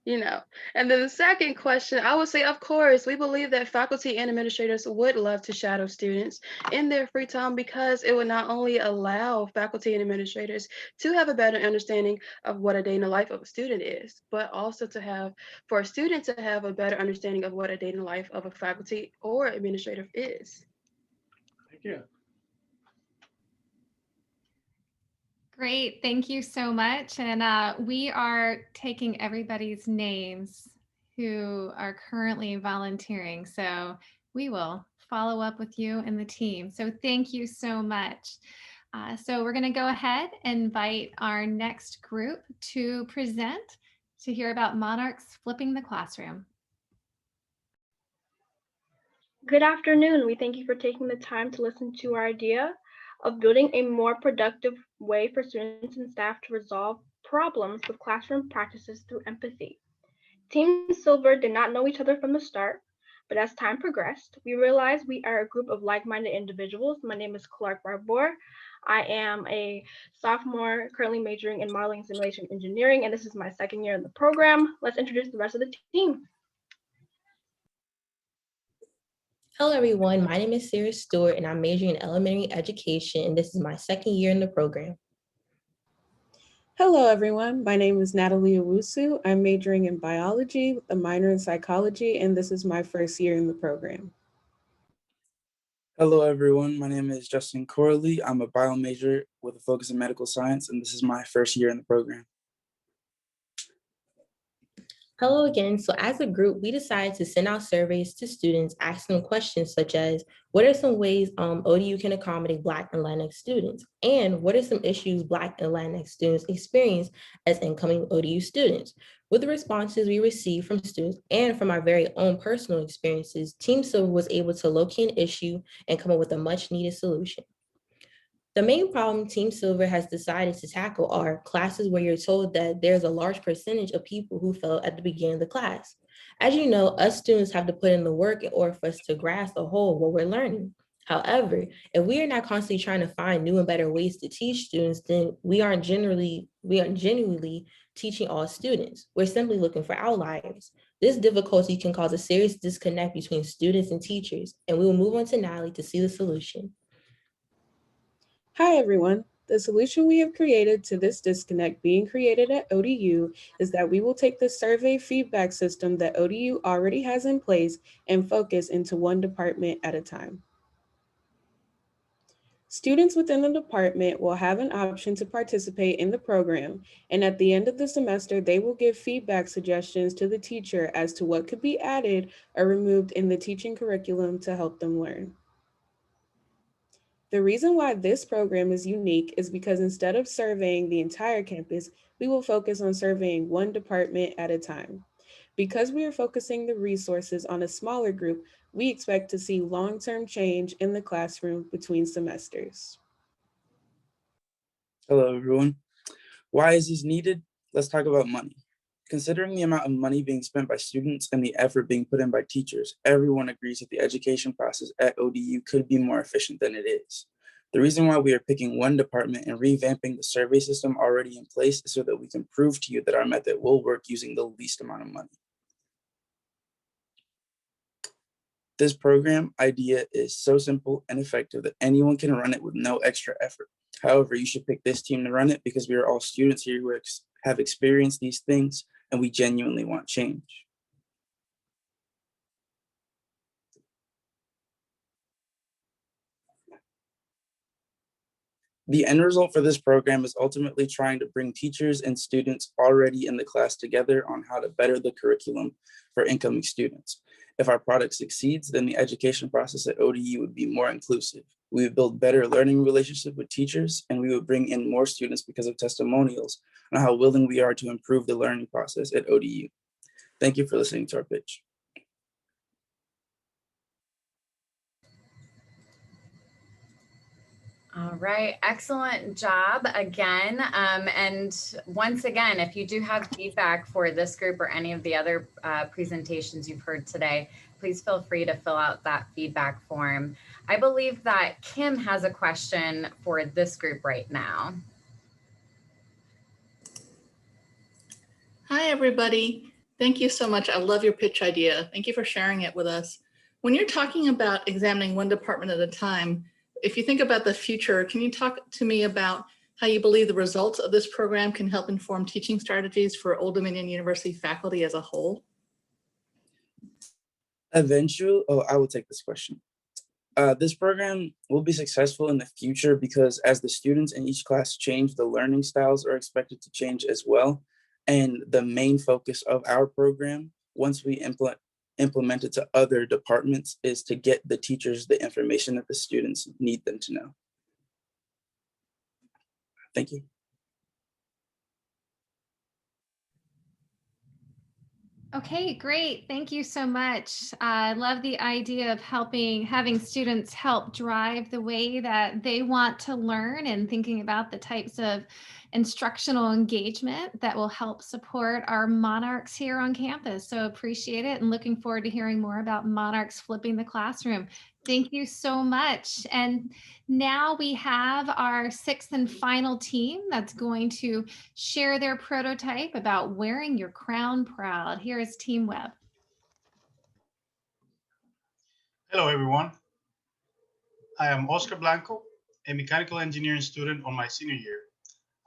you know. And then the second question, I would say, of course, we believe that faculty and administrators would love to shadow students in their free time because it would not only allow faculty and administrators to have a better understanding of what a day in the life of a student is, but also for a student to have a better understanding of what a day in the life of a faculty or administrator is. Thank you. Great, thank you so much. And we are taking everybody's names who are currently volunteering. So we will follow up with you and the team. So thank you so much. So we're gonna go ahead and invite our next group to present to hear about Monarchs flipping the classroom. Good afternoon. We thank you for taking the time to listen to our idea of building a more productive way for students and staff to resolve problems with classroom practices through empathy. Team Silver did not know each other from the start, but as time progressed, we realized we are a group of like-minded individuals. My name is Clark Barbour. I am a sophomore currently majoring in modeling and simulation engineering, and this is my second year in the program. Let's introduce the rest of the team. Hello, everyone. My name is Sarah Stewart, and I'm majoring in elementary education, and this is my second year in the program. Hello, everyone. My name is Natalie Owusu. I'm majoring in biology with a minor in psychology, and this is my first year in the program. Hello, everyone. My name is Justin Corley. I'm a bio major with a focus in medical science, and this is my first year in the program. Hello again. So as a group, we decided to send out surveys to students asking them questions such as, what are some ways ODU can accommodate Black and Latinx students? And what are some issues Black and Latinx students experience as incoming ODU students? With the responses we received from students and from our very own personal experiences, Team Silver was able to locate an issue and come up with a much needed solution. The main problem Team Silver has decided to tackle are classes where you're told that there's a large percentage of people who fail at the beginning of the class. As you know, us students have to put in the work in order for us to grasp the whole of what we're learning. However, if we are not constantly trying to find new and better ways to teach students, then we aren't genuinely teaching all students. We're simply looking for outliers. This difficulty can cause a serious disconnect between students and teachers, and we will move on to Natalie to see the solution. Hi, everyone. The solution we have created to this disconnect being created at ODU is that we will take the survey feedback system that ODU already has in place and focus into one department at a time. Students within the department will have an option to participate in the program, and at the end of the semester, they will give feedback suggestions to the teacher as to what could be added or removed in the teaching curriculum to help them learn. The reason why this program is unique is because instead of surveying the entire campus, we will focus on surveying one department at a time. Because we are focusing the resources on a smaller group, we expect to see long-term change in the classroom between semesters. Hello, everyone. Why is this needed? Let's talk about money. Considering the amount of money being spent by students and the effort being put in by teachers, everyone agrees that the education process at ODU could be more efficient than it is. The reason why we are picking one department and revamping the survey system already in place is so that we can prove to you that our method will work using the least amount of money. This program idea is so simple and effective that anyone can run it with no extra effort. However, you should pick this team to run it because we are all students here who have experienced these things and we genuinely want change. The end result for this program is ultimately trying to bring teachers and students already in the class together on how to better the curriculum for incoming students. If our product succeeds, then the education process at ODU would be more inclusive. We would build better learning relationships with teachers, and we would bring in more students because of testimonials on how willing we are to improve the learning process at ODU. Thank you for listening to our pitch. All right, excellent job again. And once again, if you do have feedback for this group or any of the other presentations you've heard today, please feel free to fill out that feedback form. I believe that Kim has a question for this group right now. Hi, everybody. Thank you so much. I love your pitch idea. Thank you for sharing it with us. When you're talking about examining one department at a time, if you think about the future, can you talk to me about how you believe the results of this program can help inform teaching strategies for Old Dominion University faculty as a whole? Eventually, I will take this question. This program will be successful in the future because as the students in each class change, the learning styles are expected to change as well. And the main focus of our program, once we implement it to other departments, is to get the teachers the information that the students need them to know. Thank you. Okay, great. Thank you so much. I love the idea of having students help drive the way that they want to learn and thinking about the types of instructional engagement that will help support our Monarchs here on campus. So appreciate it and looking forward to hearing more about Monarchs flipping the classroom. Thank you so much. And now we have our sixth and final team that's going to share their prototype about wearing your crown proud. Here is Team Webb. Hello, everyone. I am Oscar Blanco, a mechanical engineering student on my senior year.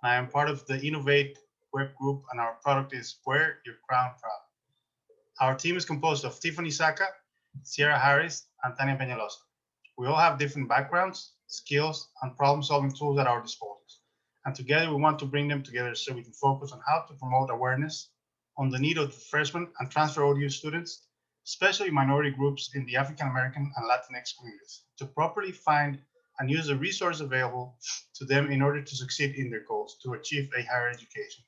I am part of the INNOVATE web group, and our product is Wear Your Crown Proud. Our team is composed of Tiffany Saka, Sierra Harris, and Tania Peñalosa. We all have different backgrounds, skills, and problem-solving tools at our disposal. And together we want to bring them together so we can focus on how to promote awareness on the need of the freshman and transfer ODU students, especially minority groups in the African American and Latinx communities, to properly find and use the resources available to them in order to succeed in their goals to achieve a higher education.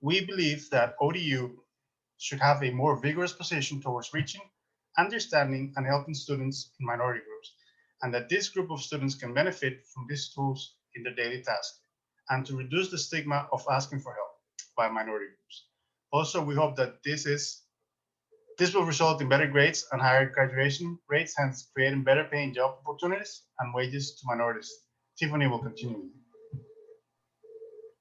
We believe that ODU should have a more vigorous position towards reaching, understanding, and helping students in minority groups, and that this group of students can benefit from these tools in their daily tasks, and to reduce the stigma of asking for help by minority groups. Also, we hope that this will result in better grades and higher graduation rates, hence creating better paying job opportunities and wages to minorities. Tiffany will continue.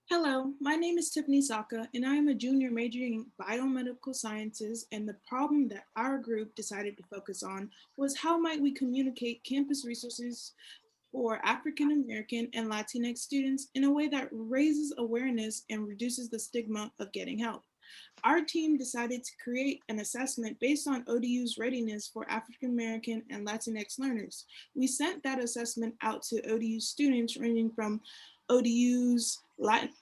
Hello, my name is Tiffany Saka, and I am a junior majoring in biomedical sciences, and the problem that our group decided to focus on was how might we communicate campus resources for African American and Latinx students in a way that raises awareness and reduces the stigma of getting help. Our team decided to create an assessment based on ODU's readiness for African American and Latinx learners. We sent that assessment out to ODU students ranging from ODU's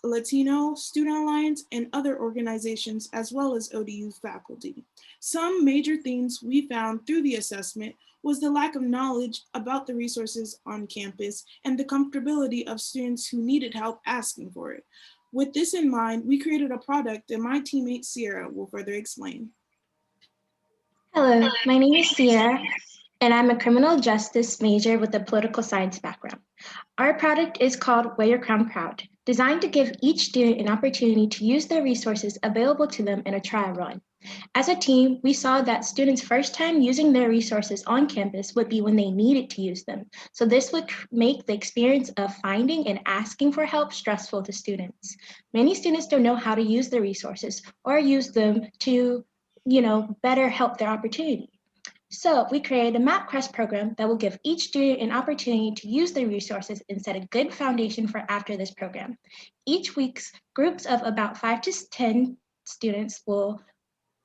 Latino Student Alliance and other organizations, as well as ODU faculty. Some major themes we found through the assessment was the lack of knowledge about the resources on campus and the comfortability of students who needed help asking for it. With this in mind, we created a product that my teammate Sierra will further explain. Hello, my name is Sierra, and I'm a criminal justice major with a political science background. Our product is called Wear Your Crown Proud, designed to give each student an opportunity to use the resources available to them in a trial run. As a team, we saw that students' first time using their resources on campus would be when they needed to use them. So this would make the experience of finding and asking for help stressful to students. Many students don't know how to use the resources or use them to, better help their opportunity. So we created a MapQuest program that will give each student an opportunity to use their resources and set a good foundation for after this program. Each week's groups of about 5 to 10 students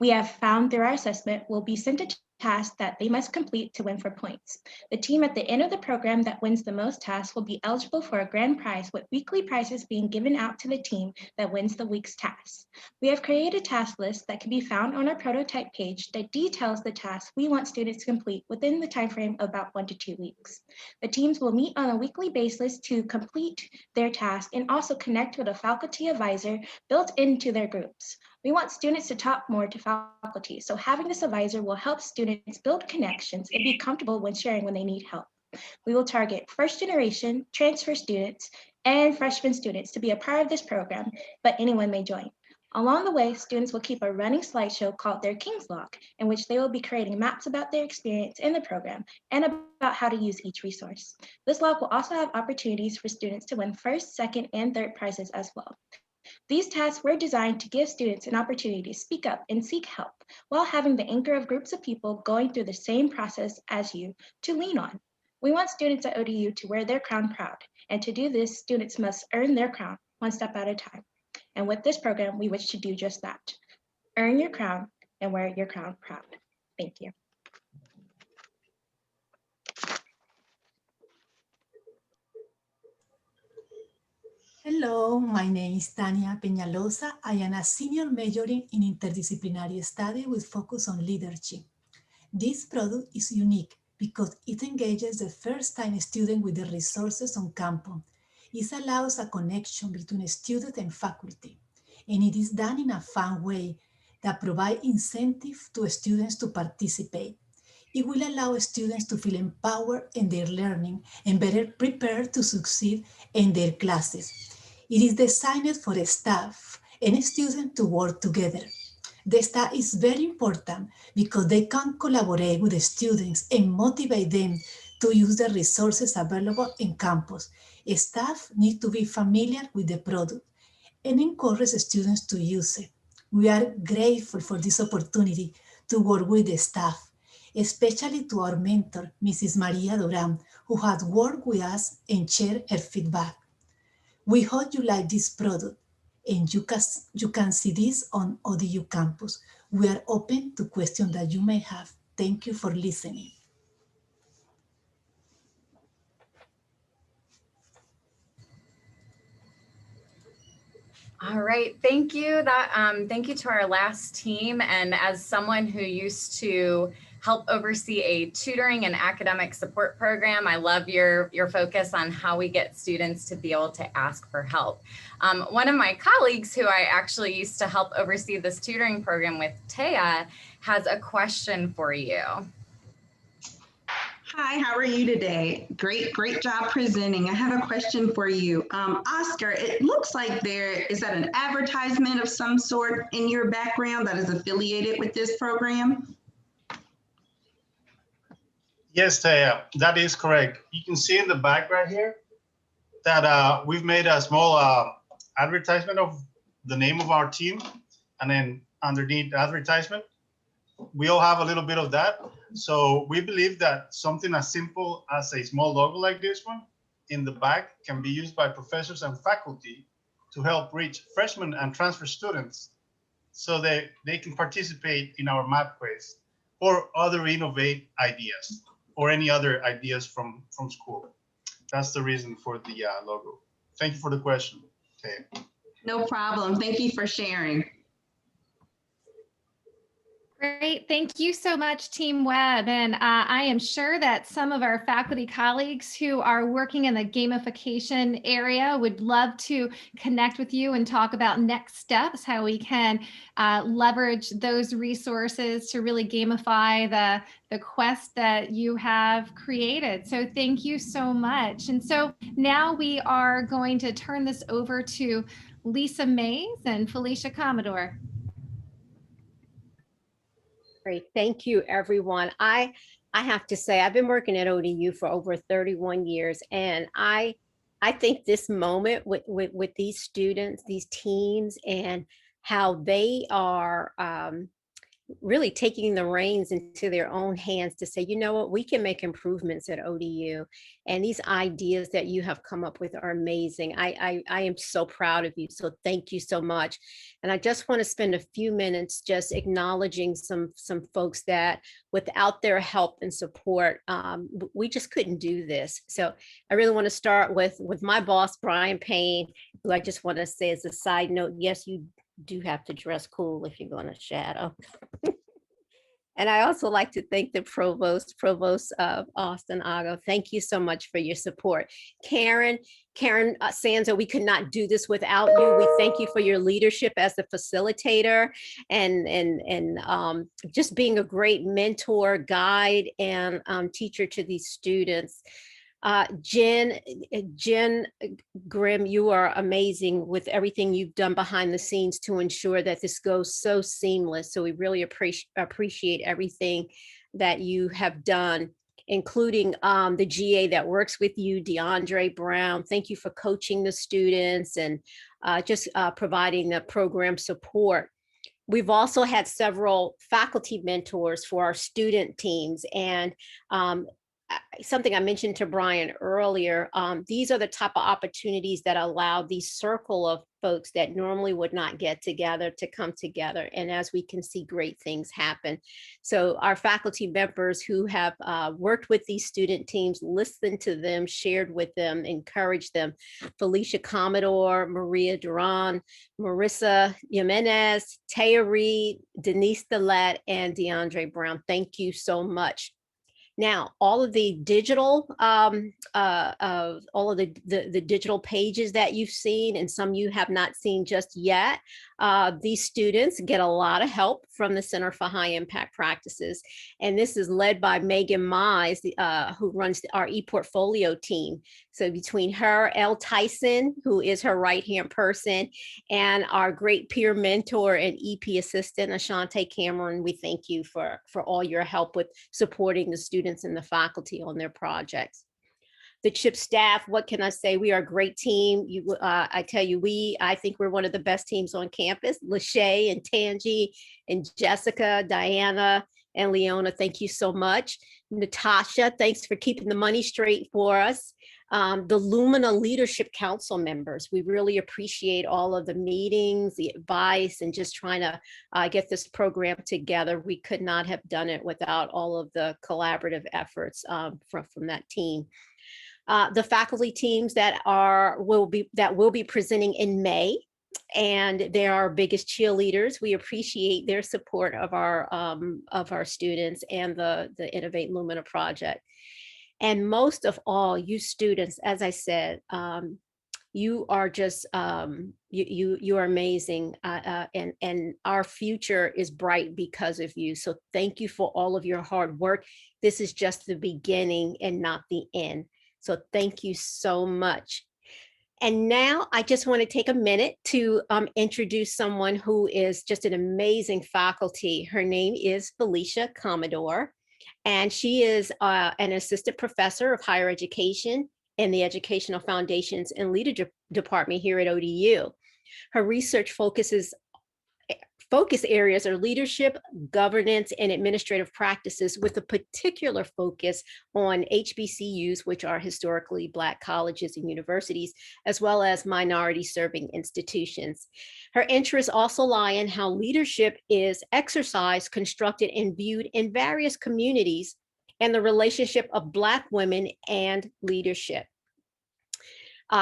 we have found through our assessment will be sent a task that they must complete to win for points. The team at the end of the program that wins the most tasks will be eligible for a grand prize, with weekly prizes being given out to the team that wins the week's tasks. We have created a task list that can be found on our prototype page that details the tasks we want students to complete within the timeframe of about 1 to 2 weeks. The teams will meet on a weekly basis to complete their task and also connect with a faculty advisor built into their groups. We want students to talk more to faculty, so having this advisor will help students build connections and be comfortable when sharing when they need help. We will target first generation, transfer students, and freshman students to be a part of this program, but anyone may join. Along the way, students will keep a running slideshow called their King's Log, in which they will be creating maps about their experience in the program and about how to use each resource. This log will also have opportunities for students to win first, second, and third prizes as well. These tasks were designed to give students an opportunity to speak up and seek help while having the anchor of groups of people going through the same process as you to lean on. We want students at ODU to wear their crown proud, and to do this, students must earn their crown one step at a time. And with this program, we wish to do just that. Earn your crown and wear your crown proud. Thank you. Hello, my name is Tania Peñalosa. I am a senior majoring in interdisciplinary study with focus on leadership. This product is unique because it engages the first-time student with the resources on campus. It allows a connection between student and faculty, and it is done in a fun way that provides incentive to students to participate. It will allow students to feel empowered in their learning and better prepared to succeed in their classes. It is designed for staff and students to work together. The staff is very important because they can collaborate with the students and motivate them to use the resources available in campus. Staff need to be familiar with the product and encourage students to use it. We are grateful for this opportunity to work with the staff, especially to our mentor, Mrs. Maria Duran, who has worked with us and shared her feedback. We hope you like this product, and you can see this on ODU campus. We are open to questions that you may have. Thank you for listening. All right, thank you. Thank you to our last team. And as someone who used to help oversee a tutoring and academic support program, I love your focus on how we get students to be able to ask for help. One of my colleagues who I actually used to help oversee this tutoring program with, Taya, has a question for you. Hi, how are you today? Great job presenting. I have a question for you. Oscar, it looks like is that an advertisement of some sort in your background that is affiliated with this program? Yes, Taya, that is correct. You can see in the back right here that we've made a small advertisement of the name of our team, and then underneath the advertisement, we all have a little bit of that. So we believe that something as simple as a small logo like this one in the back can be used by professors and faculty to help reach freshmen and transfer students so that they can participate in our map quiz or other innovate ideas or any other ideas from school. That's the reason for the logo. Thank you for the question. Okay. No problem. Thank you for sharing. Great. Thank you so much, Team Web. And I am sure that some of our faculty colleagues who are working in the gamification area would love to connect with you and talk about next steps, how we can leverage those resources to really gamify the quest that you have created. So thank you so much. And so now we are going to turn this over to Lisa Mays and Felicia Commodore. Great, thank you, everyone. I have to say, I've been working at ODU for over 31 years, and I think this moment with these students, these teens, and how they are really taking the reins into their own hands to say, you know what, we can make improvements at ODU. And these ideas that you have come up with are amazing. I am so proud of you. So thank you so much. And I just want to spend a few minutes just acknowledging some folks that without their help and support, we just couldn't do this. So I really want to start with my boss, Brian Payne, who I just want to say as a side note, yes, you do have to dress cool if you're going to shadow. And I also like to thank the provost of Austin Ago. Thank you so much for your support. Karen Sanzo, we could not do this without you. We thank you for your leadership as the facilitator and just being a great mentor, guide, and teacher to these students. Jen Grimm, you are amazing with everything you've done behind the scenes to ensure that this goes so seamless. So we really appreciate everything that you have done, including the GA that works with you, DeAndre Brown. Thank you for coaching the students and just providing the program support. We've also had several faculty mentors for our student teams, and something I mentioned to Brian earlier, these are the type of opportunities that allow these circle of folks that normally would not get together to come together. And as we can see, great things happen. So our faculty members who have worked with these student teams, listened to them, shared with them, encouraged them. Felicia Commodore, Maria Duran, Marissa Jimenez, Taya Reed, Denise Dillette, and DeAndre Brown. Thank you so much. Now, all of the digital, all of the digital pages that you've seen, and some you have not seen just yet, these students get a lot of help from the Center for High Impact Practices. And this is led by Megan Mize, who runs our ePortfolio team. So between her, Elle Tyson, who is her right-hand person, and our great peer mentor and EP assistant, Ashante Cameron, we thank you for all your help with supporting the students and the faculty on their projects. The CHIP staff, what can I say? We are a great team. I tell you, I think we're one of the best teams on campus. Lachey and Tangi and Jessica, Diana, and Leona, thank you so much. Natasha, thanks for keeping the money straight for us. The Lumina Leadership Council members, we really appreciate all of the meetings, the advice, and just trying to get this program together. We could not have done it without all of the collaborative efforts from that team. The faculty teams that will be presenting in May, and they're our biggest cheerleaders. We appreciate their support of our students and the Innovate Lumina project. And most of all, you students, as I said, you are just you are amazing, and our future is bright because of you. So thank you for all of your hard work. This is just the beginning and not the end. So thank you so much. And now I just want to take a minute to introduce someone who is just an amazing faculty. Her name is Felicia Commodore, and she is an assistant professor of higher education in the Educational Foundations and Leadership Department here at ODU. Her research focus areas are leadership, governance, and administrative practices, with a particular focus on HBCUs, which are historically Black colleges and universities, as well as minority serving institutions. Her interests also lie in how leadership is exercised, constructed, and viewed in various communities, and the relationship of Black women and leadership.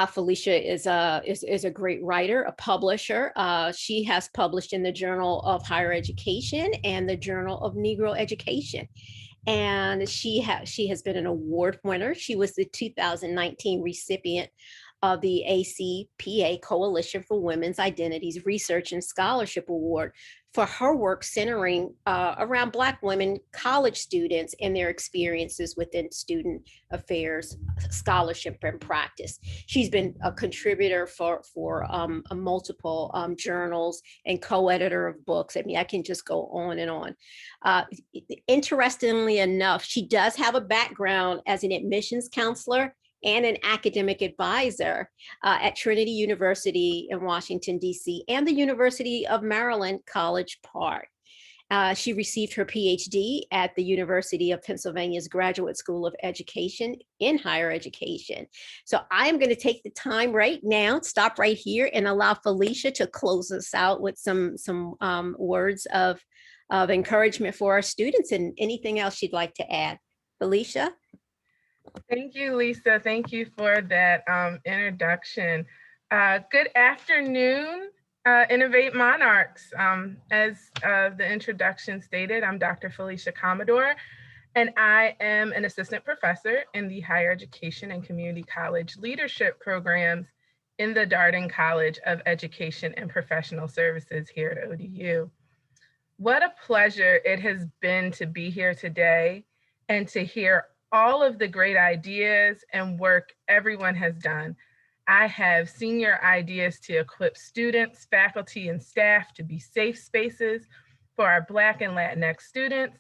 Felicia is a great writer, a publisher. She has published in the Journal of Higher Education and the Journal of Negro Education. And she has been an award winner. She was the 2019 recipient of the ACPA Coalition for Women's Identities Research and Scholarship Award for her work centering around Black women college students and their experiences within student affairs, scholarship, and practice. She's been a contributor for multiple journals and co-editor of books. I mean, I can just go on and on. Interestingly enough, she does have a background as an admissions counselor and an academic advisor at Trinity University in Washington, D.C., and the University of Maryland, College Park. She received her PhD at the University of Pennsylvania's Graduate School of Education in higher education. So I'm going to take the time right now, stop right here, and allow Felicia to close us out with some words of encouragement for our students and anything else she'd like to add. Felicia? Thank you, Lisa. Thank you for that introduction. Good afternoon, Innovate Monarchs. As the introduction stated, I'm Dr. Felicia Commodore, and I am an assistant professor in the Higher Education and Community College Leadership Programs in the Darden College of Education and Professional Services here at ODU. What a pleasure it has been to be here today and to hear all of the great ideas and work everyone has done. I have senior ideas to equip students, faculty, and staff to be safe spaces for our Black and Latinx students,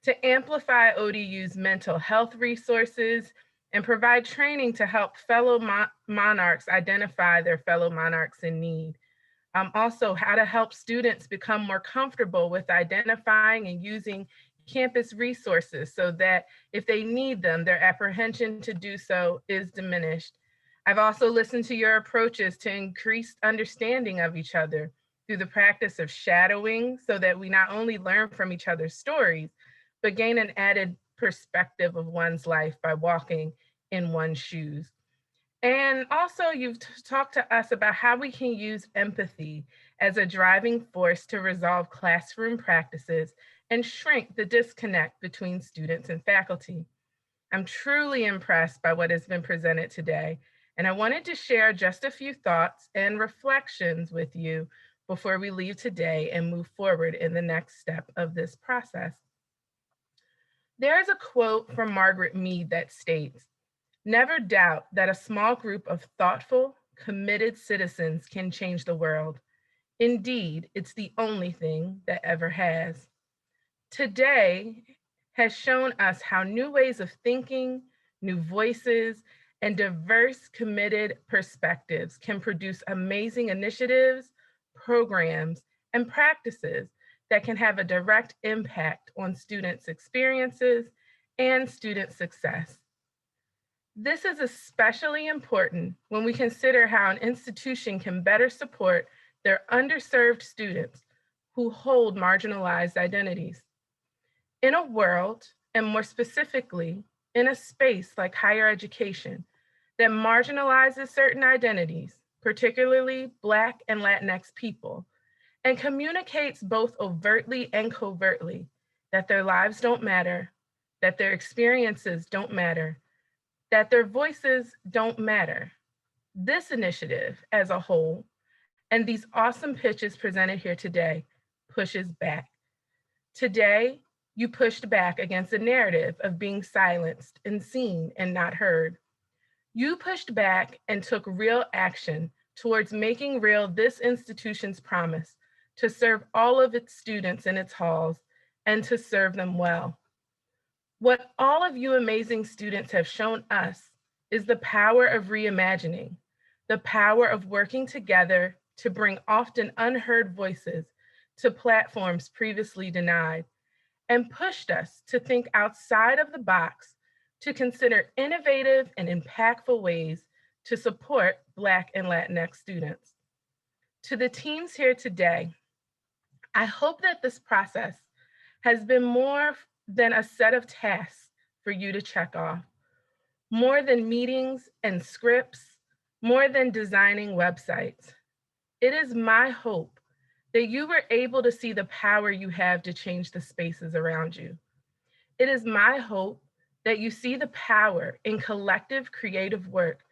to amplify ODU's mental health resources, and provide training to help fellow monarchs identify their fellow monarchs in need. Also, how to help students become more comfortable with identifying and using campus resources so that if they need them, their apprehension to do so is diminished. I've also listened to your approaches to increased understanding of each other through the practice of shadowing so that we not only learn from each other's stories, but gain an added perspective of one's life by walking in one's shoes. And also you've talked to us about how we can use empathy as a driving force to resolve classroom practices and shrink the disconnect between students and faculty. I'm truly impressed by what has been presented today, and I wanted to share just a few thoughts and reflections with you before we leave today and move forward in the next step of this process. There is a quote from Margaret Mead that states, "Never doubt that a small group of thoughtful, committed citizens can change the world. Indeed, it's the only thing that ever has." Today has shown us how new ways of thinking, new voices, and diverse committed perspectives can produce amazing initiatives, programs, and practices that can have a direct impact on students' experiences and student success. This is especially important when we consider how an institution can better support their underserved students who hold marginalized identities. In a world, and more specifically, in a space like higher education that marginalizes certain identities, particularly Black and Latinx people, and communicates both overtly and covertly that their lives don't matter, that their experiences don't matter, that their voices don't matter. This initiative as a whole, and these awesome pitches presented here today, pushes back. Today, you pushed back against a narrative of being silenced and seen and not heard. You pushed back and took real action towards making real this institution's promise to serve all of its students in its halls and to serve them well. What all of you amazing students have shown us is the power of reimagining, the power of working together to bring often unheard voices to platforms previously denied, and pushed us to think outside of the box to consider innovative and impactful ways to support Black and Latinx students. To the teams here today, I hope that this process has been more than a set of tasks for you to check off, more than meetings and scripts, more than designing websites. It is my hope that you were able to see the power you have to change the spaces around you. It is my hope that you see the power in collective creative work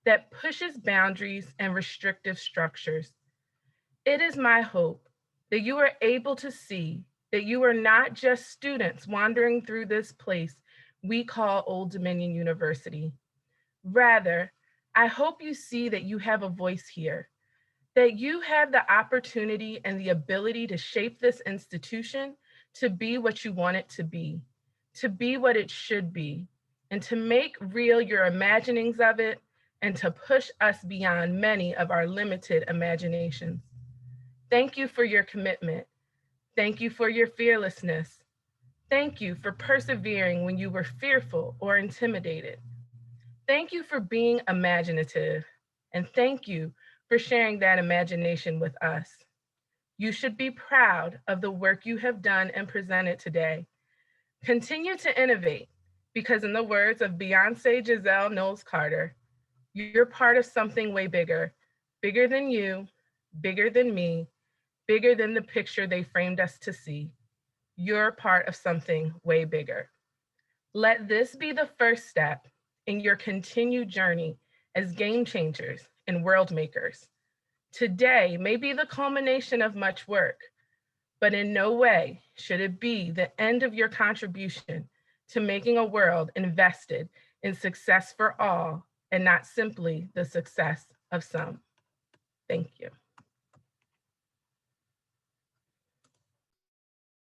that pushes boundaries and restrictive structures. It is my hope that you are able to see that you are not just students wandering through this place we call Old Dominion University. Rather, I hope you see that you have a voice here, that you have the opportunity and the ability to shape this institution to be what you want it to be what it should be, and to make real your imaginings of it, and to push us beyond many of our limited imaginations. Thank you for your commitment. Thank you for your fearlessness. Thank you for persevering when you were fearful or intimidated. Thank you for being imaginative, and thank you for sharing that imagination with us. You should be proud of the work you have done and presented today. Continue to innovate, because in the words of Beyonce Giselle Knowles Carter, you're part of something way bigger, bigger than you, bigger than me, bigger than the picture they framed us to see. You're part of something way bigger. Let this be the first step in your continued journey as game changers and world makers. Today may be the culmination of much work, but in no way should it be the end of your contribution to making a world invested in success for all and not simply the success of some. Thank you.